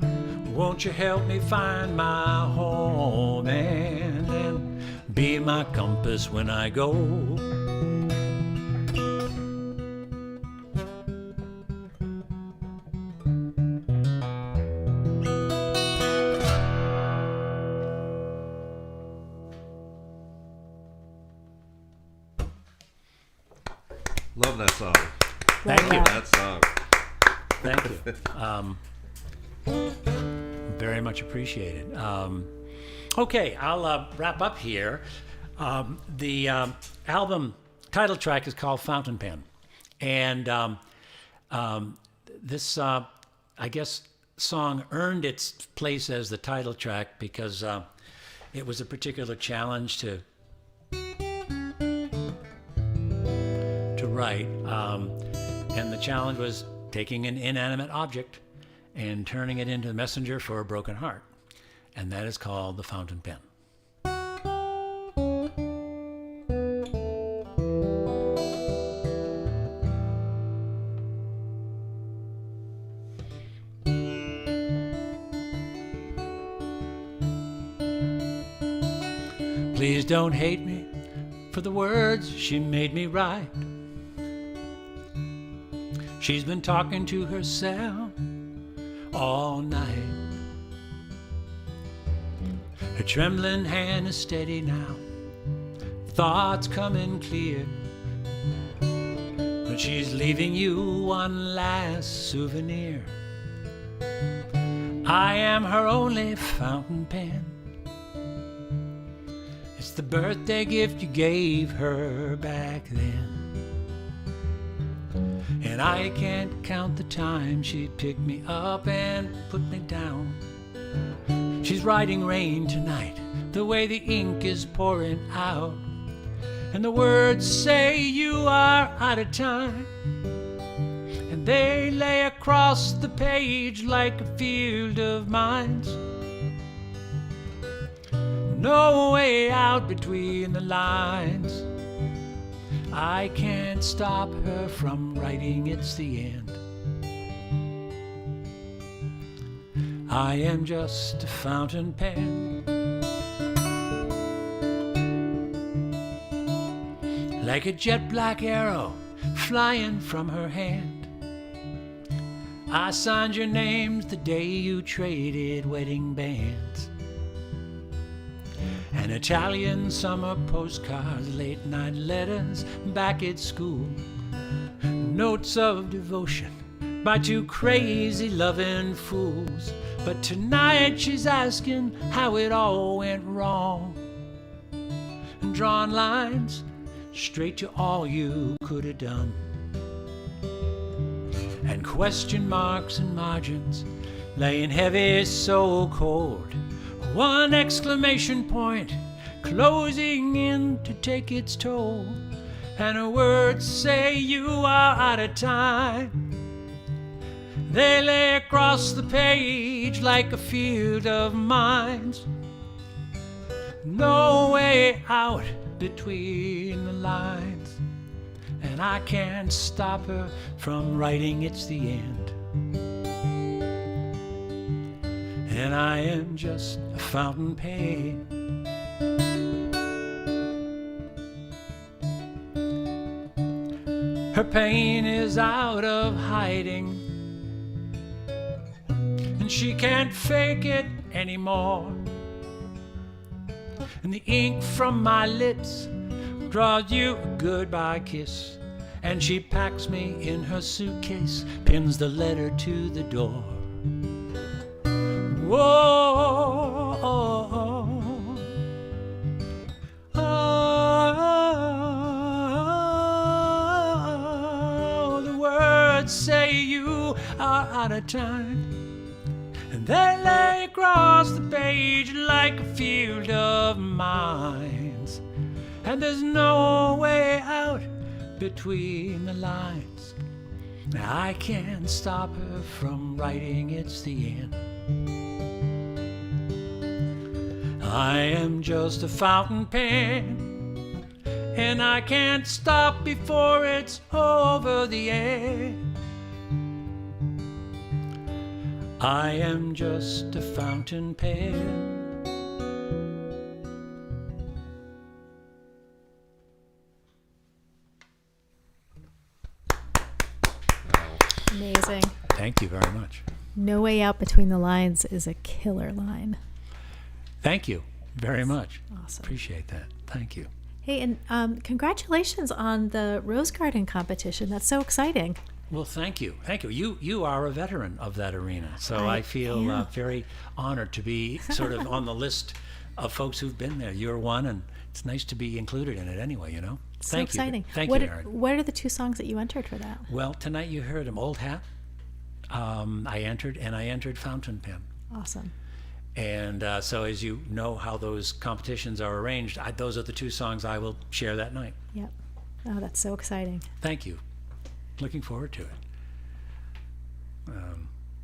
won't you help me find my home and be my compass when I go? Love that song. Thank you. That song. Thank you. Very much appreciated. Okay, I'll wrap up here. The album title track is called Fountain Pen. And this, I guess, song earned its place as the title track because it was a particular challenge to write. And the challenge was taking an inanimate object and turning it into a messenger for a broken heart. And that is called the fountain pen. Please don't hate me for the words she made me write. She's been talking to herself all night. Her trembling hand is steady now, thoughts coming clear. But she's leaving you one last souvenir. I am her only fountain pen. It's the birthday gift you gave her back then. And I can't count the time she picked me up and put me down. She's riding rain tonight, the way the ink is pouring out. And the words say you are out of time. And they lay across the page like a field of mines. No way out between the lines. I can't stop her from writing, it's the end. I am just a fountain pen. Like a jet black arrow flying from her hand. I signed your names the day you traded wedding bands. And Italian summer postcards, late night letters back at school. Notes of devotion by two crazy loving fools. But tonight she's asking how it all went wrong. And drawing lines straight to all you could have done. And question marks and margins laying heavy, so cold. One exclamation point closing in to take its toll. And her words say you are out of time. They lay across the page like a field of mines. No way out between the lines. And I can't stop her from writing, it's the end. And I am just a fountain pen. Her pain is out of hiding, and she can't fake it anymore. And the ink from my lips draws you a goodbye kiss, and she packs me in her suitcase, pins the letter to the door. Whoa, oh, oh, oh, the words say you are out of time, and they lay across the page like a field of mines. And there's no way out between the lines. I can't stop her from writing, it's the end. I am just a fountain pen, and I can't stop before it's over the end. I am just a fountain pen. Amazing. Thank you very much. No Way Out Between the Lines is a killer line. Thank you very much. Awesome. Appreciate that. Thank you. Hey, and congratulations on the Rose Garden competition. That's so exciting. Well, thank you. Thank you. You are a veteran of that arena. So I feel very honored to be sort of on the list of folks who've been there. You're one, and it's nice to be included in it anyway, you know? So Thank exciting. you. Thank what you, Erin. What are the two songs that you entered for that? Well, tonight you heard him, Old Hat. I entered Fountain Pen. Awesome. And so as you know how those competitions are arranged, those are the two songs I will share that night. Yep. Oh, that's so exciting. Thank you. Looking forward to it.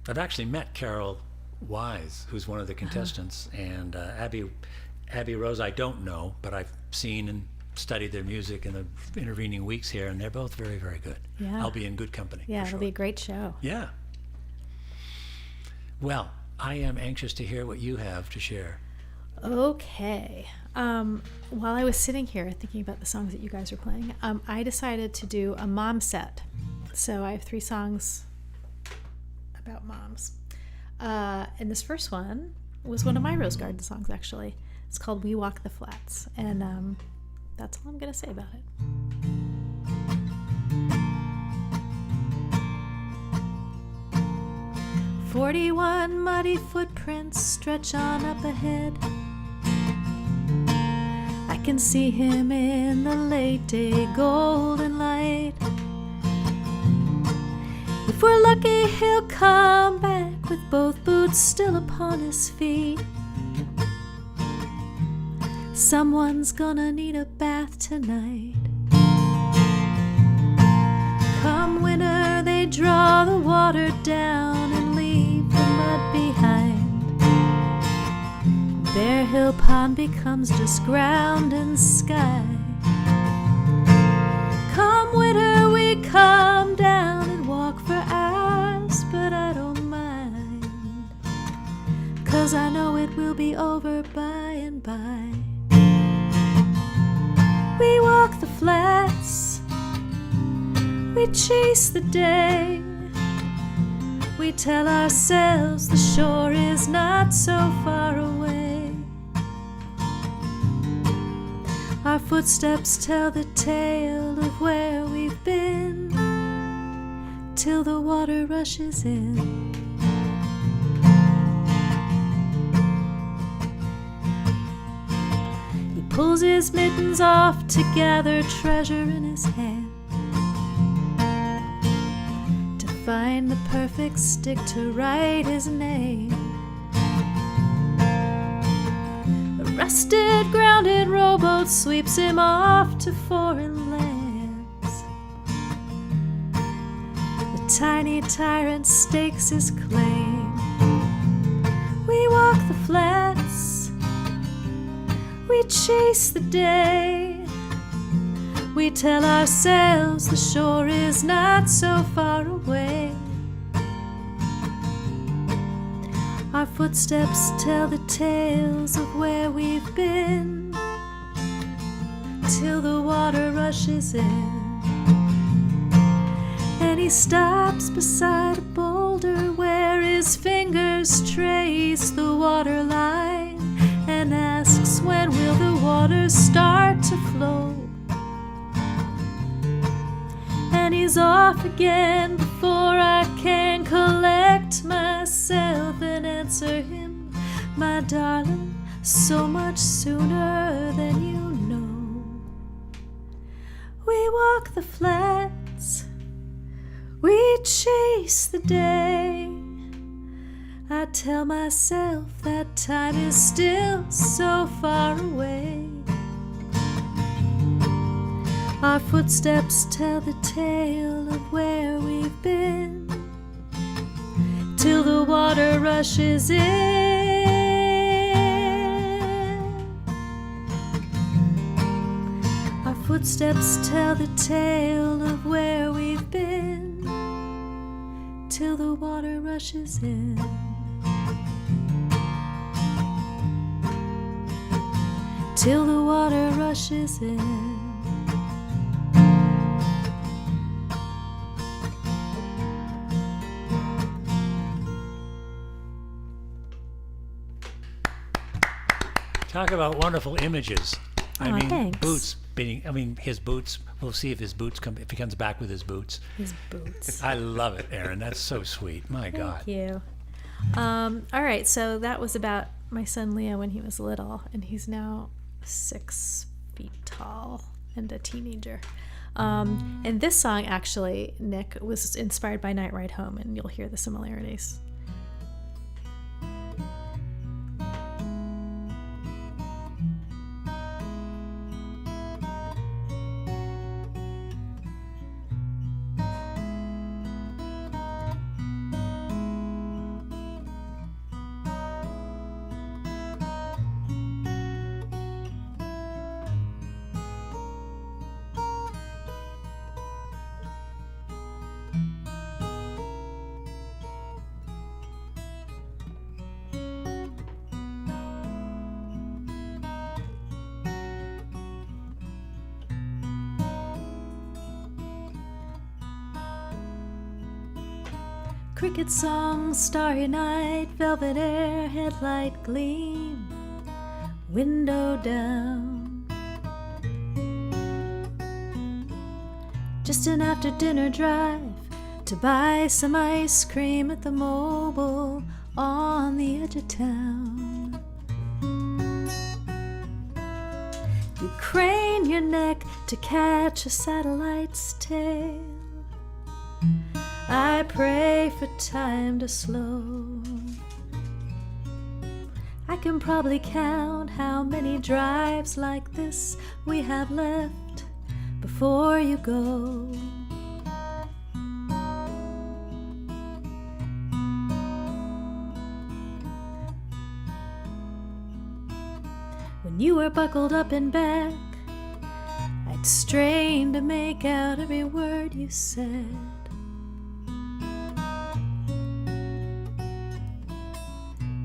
I've actually met Carol Wise, who's one of the contestants, and Abby Rose I don't know, but I've seen and studied their music in the intervening weeks here, and they're both very, very good. Yeah. I'll be in good company. Yeah, for it'll sure. be a great show. Yeah. Well, I am anxious to hear what you have to share. Okay. While I was sitting here thinking about the songs that you guys were playing, I decided to do a mom set. So I have 3 songs about moms. And this first one was one of my Rose Garden songs, actually. It's called We Walk the Flats. And that's all I'm going to say about it. 41 muddy footprints stretch on up ahead. I can see him in the late day golden light. If we're lucky, he'll come back with both boots still upon his feet. Someone's gonna need a bath tonight. Come winter, they draw the water down and leave the mud behind. Bear Hill Pond becomes just ground and sky. Come winter, we come down and walk for hours, but I don't mind, 'cause I know it will be over by and by. We walk the flats, we chase the day. We tell ourselves the shore is not so far away. Our footsteps tell the tale of where we've been, till the water rushes in. He pulls his mittens off to gather treasure in his hand, to find the perfect stick to write his name. A rusted, grounded rowboat sweeps him off to foreign lands. The tiny tyrant stakes his claim. We walk the flats, we chase the day. We tell ourselves the shore is not so far away. Our footsteps tell the tales of where we've been, till the water rushes in. And he stops beside a boulder where his fingers trace the water line, and asks, when will the water start to flow? And he's off again before I can collect myself and answer him, my darling, so much sooner than you know. We walk the flats, we chase the day. I tell myself that time is still so far away. Our footsteps tell the tale of where we've been, till the water rushes in. Our footsteps tell the tale of where we've been, till the water rushes in. till the water rushes in. Talk about wonderful images. I mean, thanks. boots being, his boots. We'll see if his boots if he comes back with his boots. His boots. I love it, Erin. That's so sweet. My God. Thank you. All right, so that was about my son Leo when he was little, and he's now 6 feet tall and a teenager. And this song, actually, Nick, was inspired by Night Ride Home, and you'll hear the similarities. Cricket song, starry night, velvet air, headlight gleam, window down. Just an after dinner drive to buy some ice cream at the Mobile on the edge of town. You crane your neck to catch a satellite's tail. I pray for time to slow. I can probably count how many drives like this we have left before you go. When you were buckled up and back, I'd strain to make out every word you said.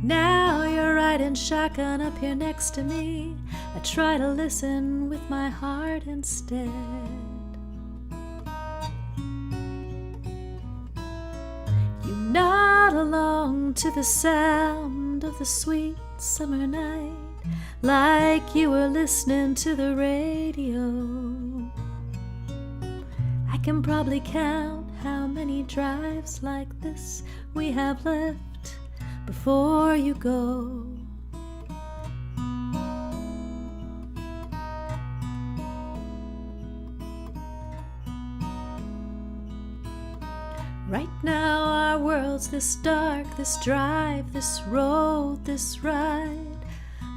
Now you're riding shotgun up here next to me. I try to listen with my heart instead. You nod along to the sound of the sweet summer night, like you were listening to the radio. I can probably count how many drives like this we have left before you go. Right now our world's this dark, this drive, this road, this ride,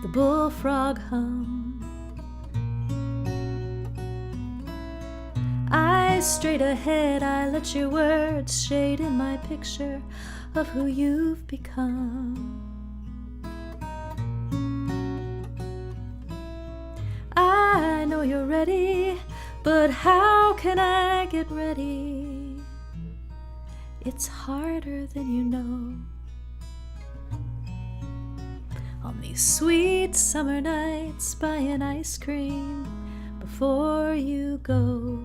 the bullfrog hum. Eyes straight ahead, I let your words shade in my picture of who you've become. I know you're ready, but how can I get ready? It's harder than you know. On these sweet summer nights, buying ice cream before you go.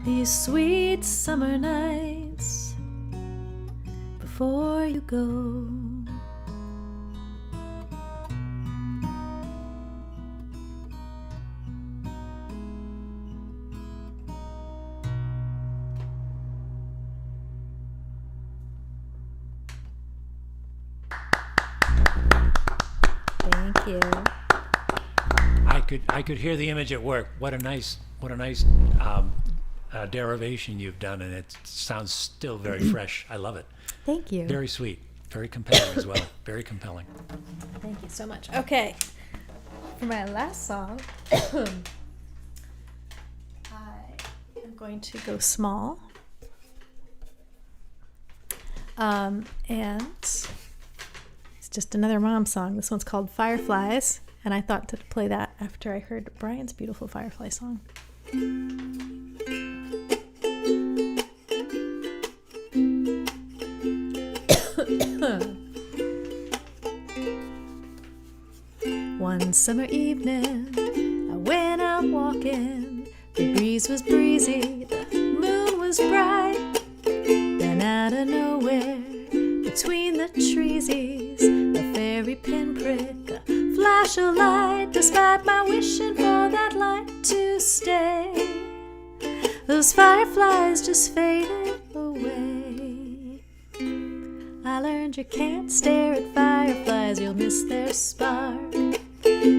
These sweet summer nights before you go. Thank you. I could hear the image at work. What a nice derivation you've done, and it sounds still very fresh. I love it. Thank you. Very sweet, very compelling as well. Very compelling. Thank you so much. Okay, for my last song, I am going to go small. And it's just another mom song. This one's called Fireflies, and I thought to play that after I heard Brian's beautiful Firefly song. summer evening, I went out walking. The breeze was breezy, the moon was bright. Then out of nowhere, between the treesies, a fairy pinprick, a flash of light. Despite my wishing for that light to stay, those fireflies just faded away. I learned you can't stare at fireflies, you'll miss their spark.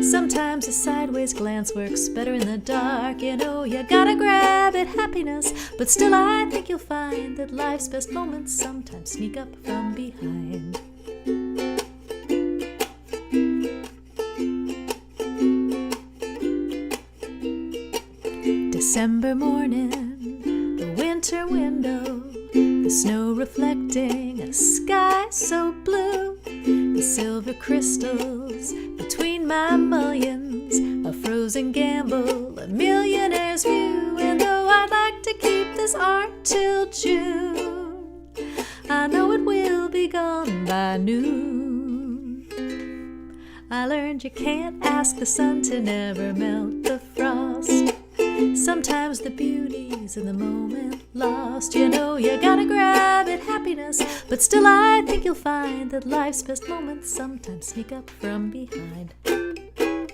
Sometimes a sideways glance works better in the dark. You know you gotta grab at happiness, but still I think you'll find that life's best moments sometimes sneak up from behind. December morning, a winter window, the snow reflecting a sky so blue, the silver crystals between my mullions, a frozen gamble, a millionaire's view. And though I'd like to keep this art till June, I know it will be gone by noon. I learned you can't ask the sun to never melt the frost. Sometimes the beauty's in the moment lost. You know you gotta grab at happiness, but still I think you'll find that life's best moments sometimes sneak up from behind. The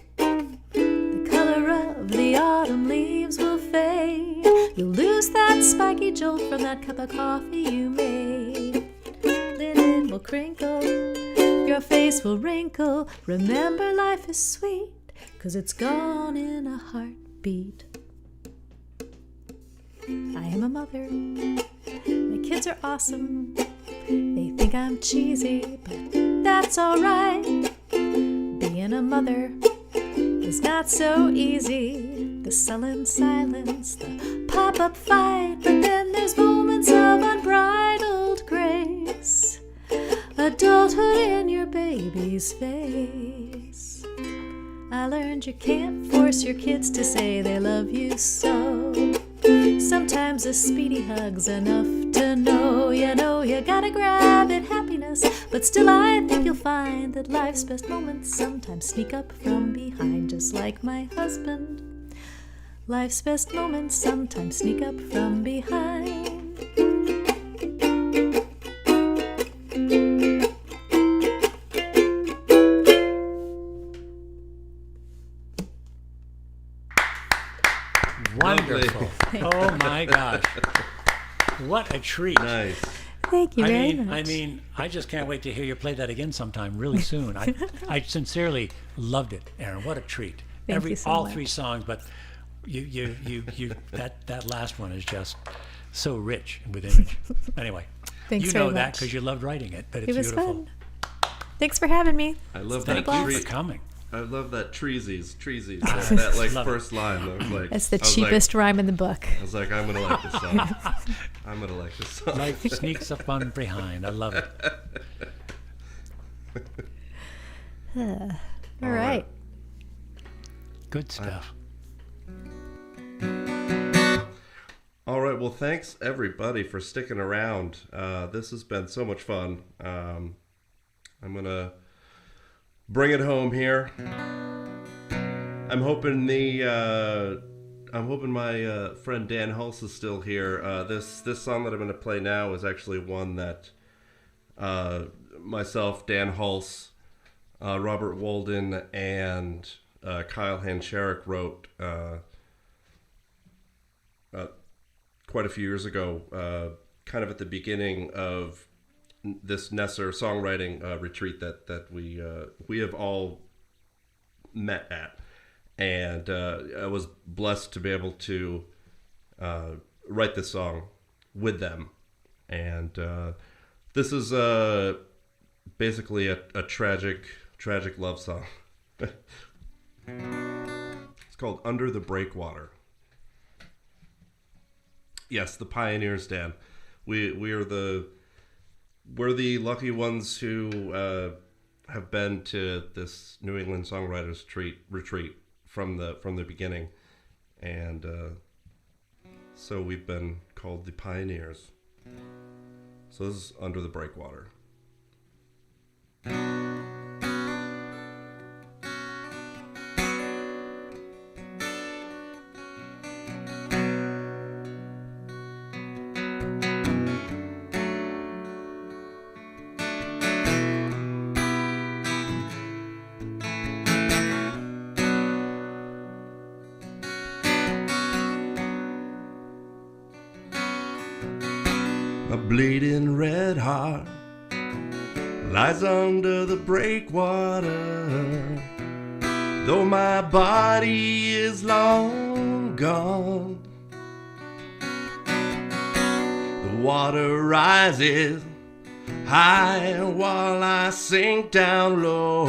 color of the autumn leaves will fade. You'll lose that spiky jolt from that cup of coffee you made. Linen will crinkle, your face will wrinkle. Remember, life is sweet, 'cause it's gone in a heartbeat. I am a mother, my kids are awesome. They think I'm cheesy, but that's alright. Being a mother is not so easy. The sullen silence, the pop-up fight, but then there's moments of unbridled grace. Adulthood in your baby's face. I learned you can't force your kids to say they love you so. Sometimes a speedy hug's enough to know. You know you gotta grab at happiness, but still I think you'll find that life's best moments sometimes sneak up from behind. Just like my husband, life's best moments sometimes sneak up from behind. Wonderful. Oh my gosh. What a treat. Nice. Thank you very much. I mean, I just can't wait to hear you play that again sometime really soon. I sincerely loved it, Erin. What a treat. Thank you so all much. 3 songs, but you that last one is just so rich with image. Anyway, Thanks you very know that much. because you loved writing it, but it's It was beautiful. fun. Thanks for having me. I love Thank that you tree. for coming. I love that treesies. That like Love it. first line. I was like, That's the I was cheapest rhyme in the book. Like, I was like, I'm gonna like this song. I'm gonna like this song. Life sneaks up on behind. I love it. All right. Good stuff. All right. Well, thanks everybody for sticking around. This has been so much fun. I'm gonna bring it home here. I'm hoping my friend Dan Hulse is still here. This song that I'm gonna play now is actually one that myself, Dan Hulse, Robert Walden, and Kyle Hancharik wrote quite a few years ago, kind of at the beginning of this Nesser songwriting retreat that we have all met at, and I was blessed to be able to write this song with them. And this is basically a tragic love song. It's called Under the Breakwater. Yes, the pioneers, Dan. We're the lucky ones who have been to this New England Songwriters retreat from the beginning, and so we've been called the pioneers. So this is Under the Breakwater. bleeding red heart lies under the breakwater. Though my body is long gone, the water rises high while I sink down low.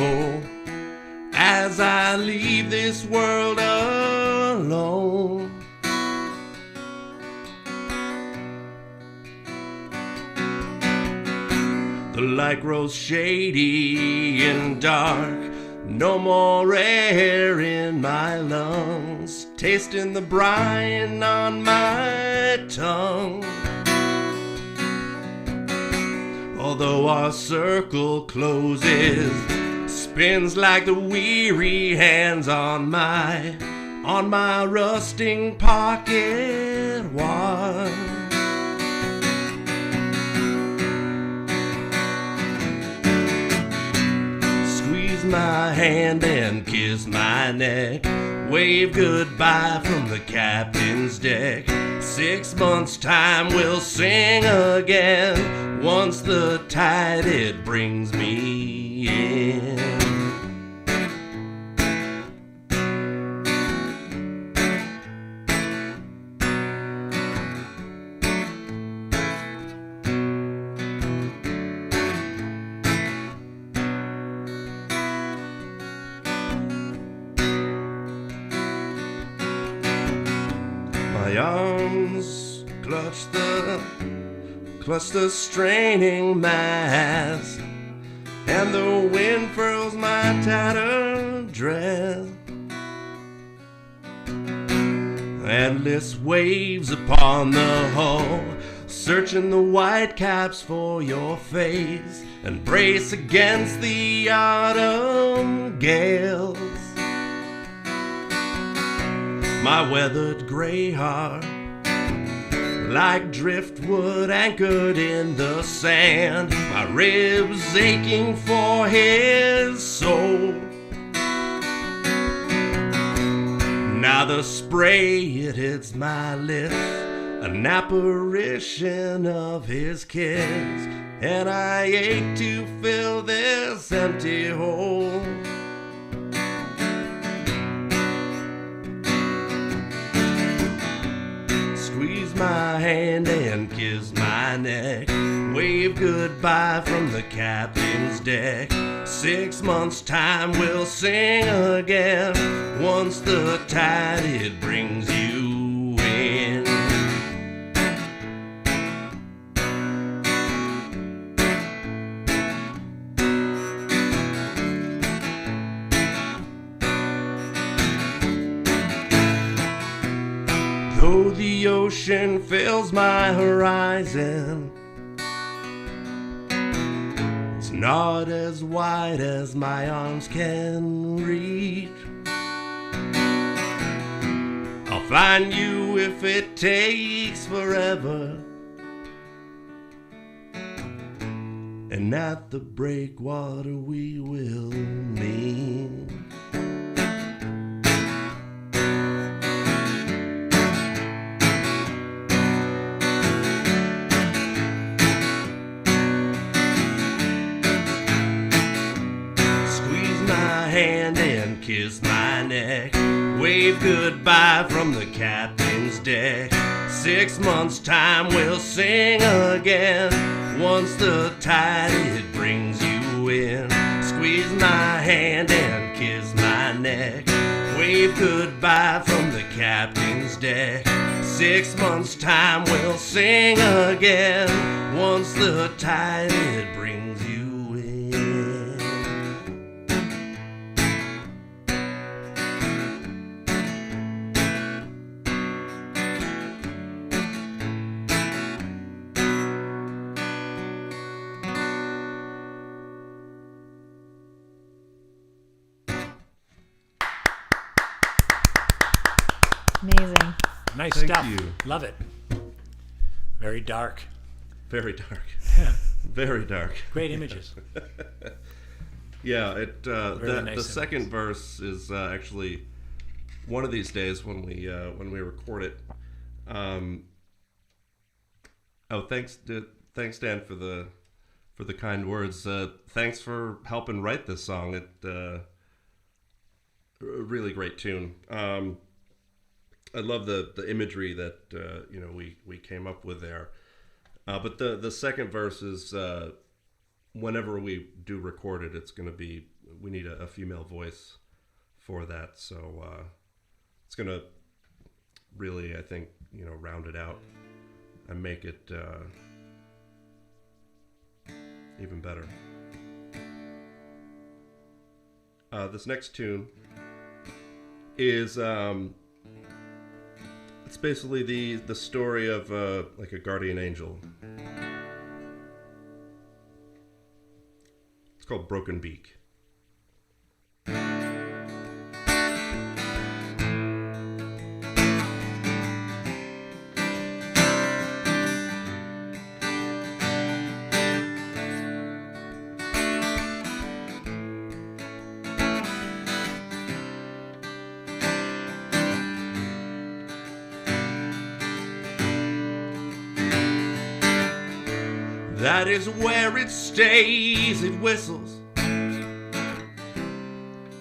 As I leave this world alone, the light grows shady and dark. No more air in my lungs, tasting the brine on my tongue. Although our circle closes, spins like the weary hands on my rusting pocket watch. Squeeze my hand and kiss my neck, wave goodbye from the captain's deck. 6 months' time we'll sing again, once the tide it brings me in. My arms clutch the straining mast, and the wind furls my tattered dress. Endless waves upon the hull, searching the white caps for your face, and brace against the autumn gales. My weathered gray heart, like driftwood anchored in the sand, my ribs aching for his soul. Now the spray, it hits my lips, an apparition of his kiss, and I ache to fill this empty hole. Squeeze my hand and kiss my neck, wave goodbye from the captain's deck. 6 months' time we'll sing again, once the tide it brings you in. Though the ocean fills my horizon, it's not as wide as my arms can reach. I'll find you if it takes forever, and at the breakwater we will meet. Hand and kiss my neck, wave goodbye from the captain's deck. 6 months' time we'll sing again, once the tide it brings you in. Squeeze my hand and kiss my neck, wave goodbye from the captain's deck. 6 months' time we'll sing again, once the tide it brings you in. Amazing. Nice Thank stuff. you. Love it. Very dark. Very dark. Very dark. Great images. Yeah, Very nice the second verse is actually one of these days when we record it. Thanks thanks, Dan, for the kind words. Thanks for helping write this song. A really great tune. I love the imagery that we came up with there. But the second verse is whenever we do record it, it's going to be, we need a female voice for that. So it's going to really, I think, round it out and make it even better. This next tune is it's basically the story of like a guardian angel. It's called Broken Beak. That is where it stays, it whistles,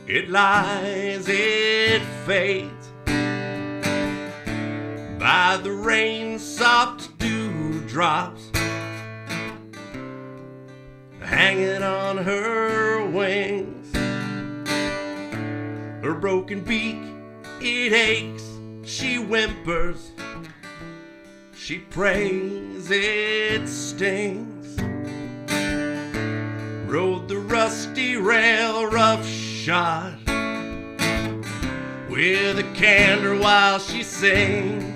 it lies, it fades, by the rain's soft dewdrops, hanging on her wings. Her broken beak, it aches, she whimpers, she prays, it stings. Rode the rusty rail roughshod with a candor while she sings.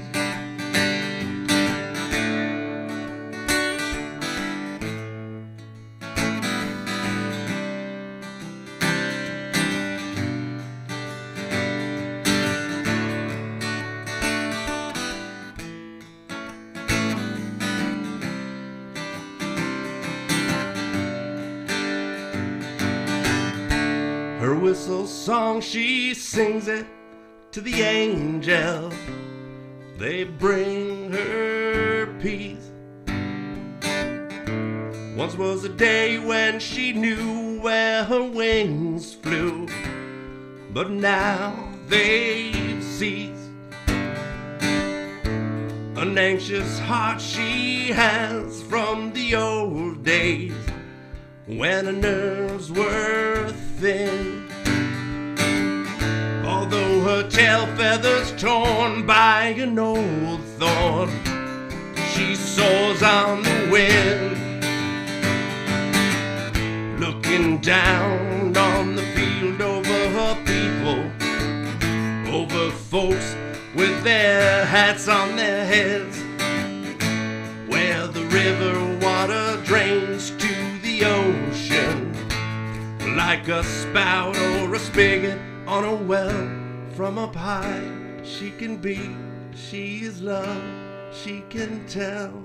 Her whistle song, she sings it to the angels. They bring her peace. Once was a day when she knew where her wings flew, but now they've ceased. An anxious heart she has from the old days when her nerves were thin. Although her tail feathers torn by an old thorn, she soars on the wind, looking down on the field over her people, over folks with their hats on their heads, where the river water drains to the ocean like a spout or a spigot on a well from up high. She can be, she is love, she can tell.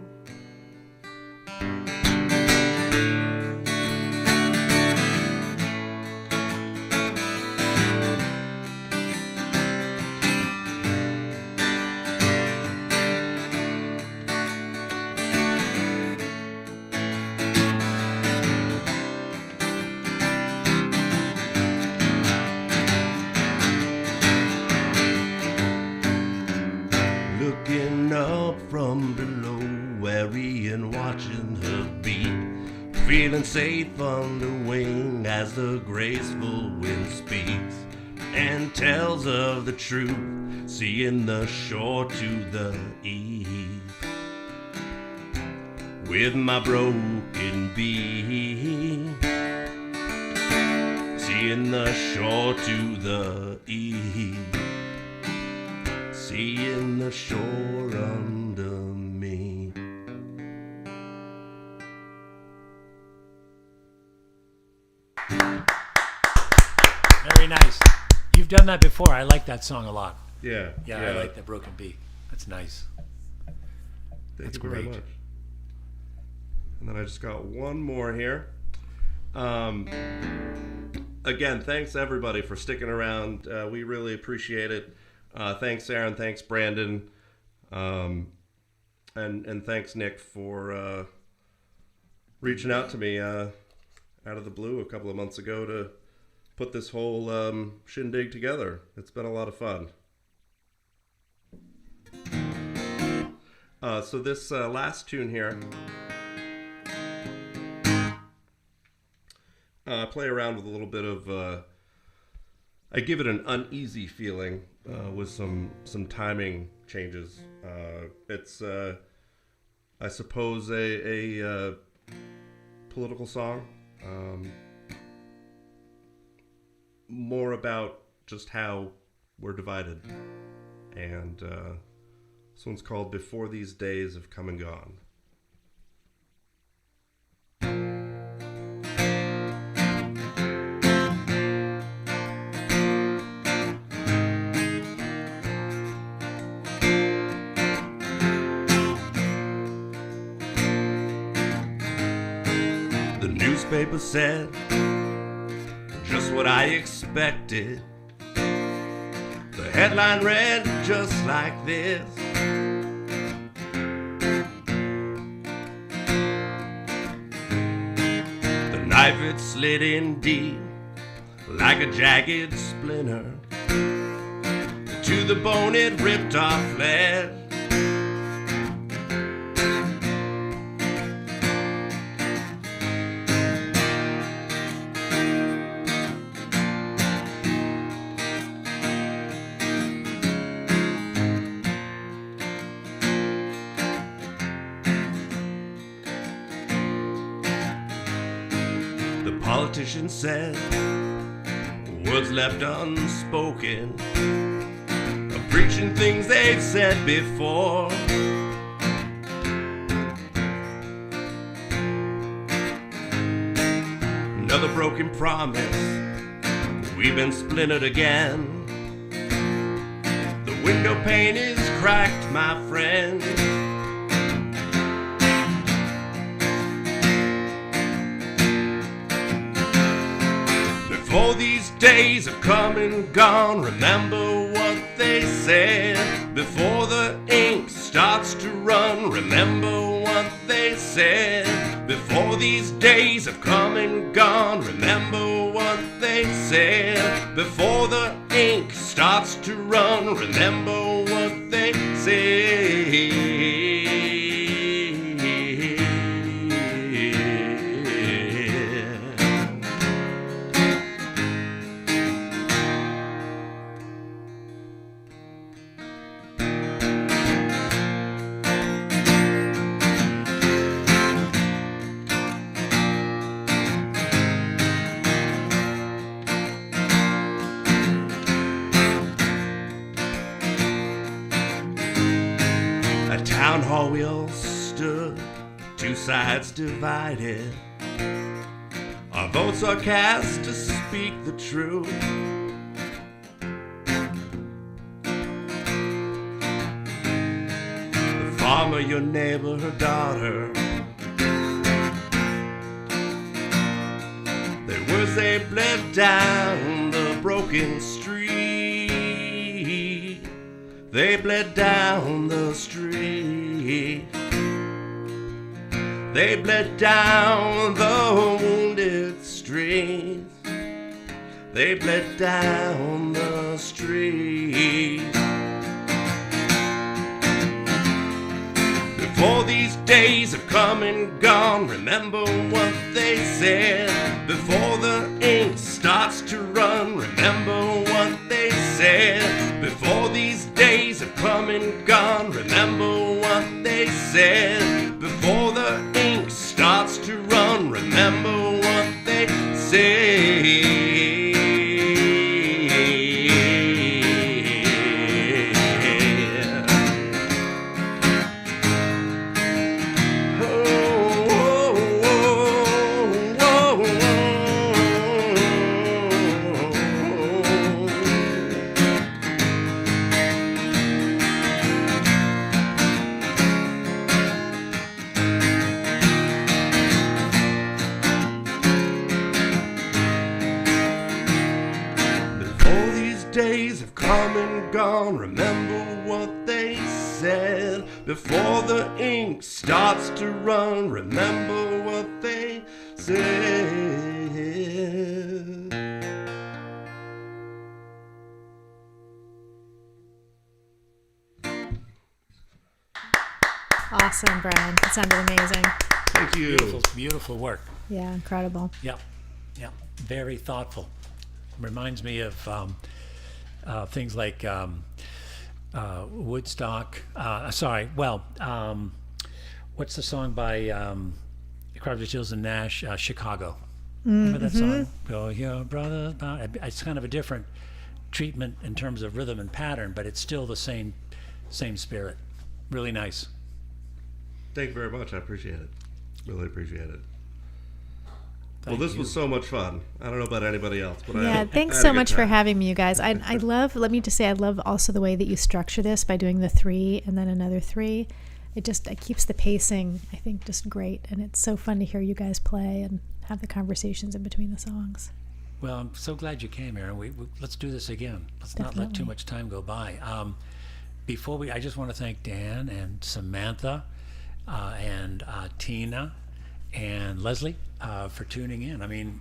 Looking up from below, wary and watching her beat, feeling safe on the wing as the graceful wind speaks and tells of the truth, seeing the shore to the east. With my broken beak, seeing the shore to the east, seeing the shore under me. Very nice. You've done that before. I like that song a lot. Yeah. Yeah, I like the Broken Beak. That's nice. Thank That's you very great. much. And then I just got one more here. Again, thanks everybody for sticking around. We really appreciate it. Thanks, Erin. Thanks, Brandon. And thanks, Nick, for reaching out to me out of the blue a couple of months ago to put this whole shindig together. It's been a lot of fun. So this last tune here, play around with a little bit of, I give it an uneasy feeling with some timing changes. It's, I suppose, a political song, more about just how we're divided. And this one's called Before These Days Have Come and Gone. The newspaper said just what I expected. The headline read just like this: the knife it slid in deep like a jagged splinter. To the bone it ripped off flesh. Politician said words left unspoken, preaching things they've said before. Another broken promise, we've been splintered again. The window pane is cracked, my friend. Before these days have come and gone, remember what they said. Before the ink starts to run, remember what they said. Before these days have come and gone, remember what they said. Before the ink starts to run, remember what they said. Town hall we all stood, two sides divided. Our votes are cast to speak the truth. The farmer, your neighbor, her daughter, their words they bled down the broken street. They bled down the street. They bled down the wounded streets. They bled down the street. Before these days have come and gone, remember what they said. Before the ink starts to run, remember what they said. Before these days have come and gone, remember what they said. Before the ink starts to run, remember what they said. Days have come and gone, remember what they said. before the ink starts to run. Remember what they said. Awesome, Brian. That sounded amazing. Thank you. Beautiful, beautiful work. Yeah, incredible. Yep, yep. Very thoughtful. Reminds me of things like Woodstock. What's the song by Crosby, Stills and Nash? Chicago. Remember that song? Go your brother. It's kind of a different treatment in terms of rhythm and pattern, but it's still the same spirit. Really nice. Thank you very much. I appreciate it. Really appreciate it. Thank Well, this you. was so much fun. I don't know about anybody else, but I Yeah, had thanks a so good much for time. having me, you guys. I love, let me just say, I love also the way that you structure this by doing the 3 and then another 3. It keeps the pacing, I think, just great. And it's so fun to hear you guys play and have the conversations in between the songs. Well, I'm so glad you came, Erin. Let's do this again. Let's not let too Definitely. much time go by. I just want to thank Dan and Samantha and Tina and Leslie for tuning in. I mean,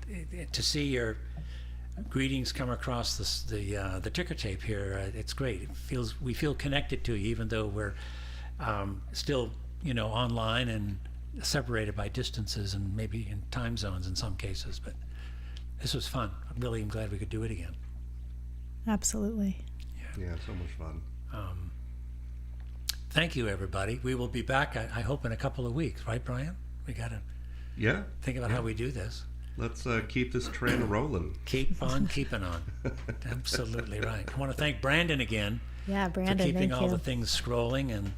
to see your greetings come across the ticker tape here, it's great. We feel connected to you, even though we're still, online and separated by distances and maybe in time zones in some cases. But this was fun. I really am glad we could do it again. Absolutely. Yeah, so much fun. Thank you, everybody. We will be back, I hope, in a couple of weeks. Right, Brian? We got to Yeah, think about how we do this. let's keep this train rolling. Keep on keeping on. Absolutely right. I want to thank Brandon again Yeah, Brandon, for keeping thank all you. the things scrolling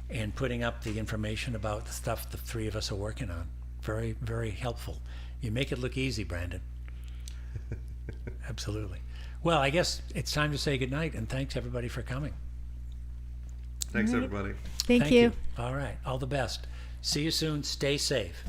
and putting up the information about the stuff the 3 of us are working on. Very, very helpful. You make it look easy, Brandon. Absolutely. Well, I guess it's time to say goodnight, and thanks, everybody, for coming. Thanks, All right. everybody. Thank you. All right. All the best. See you soon. Stay safe.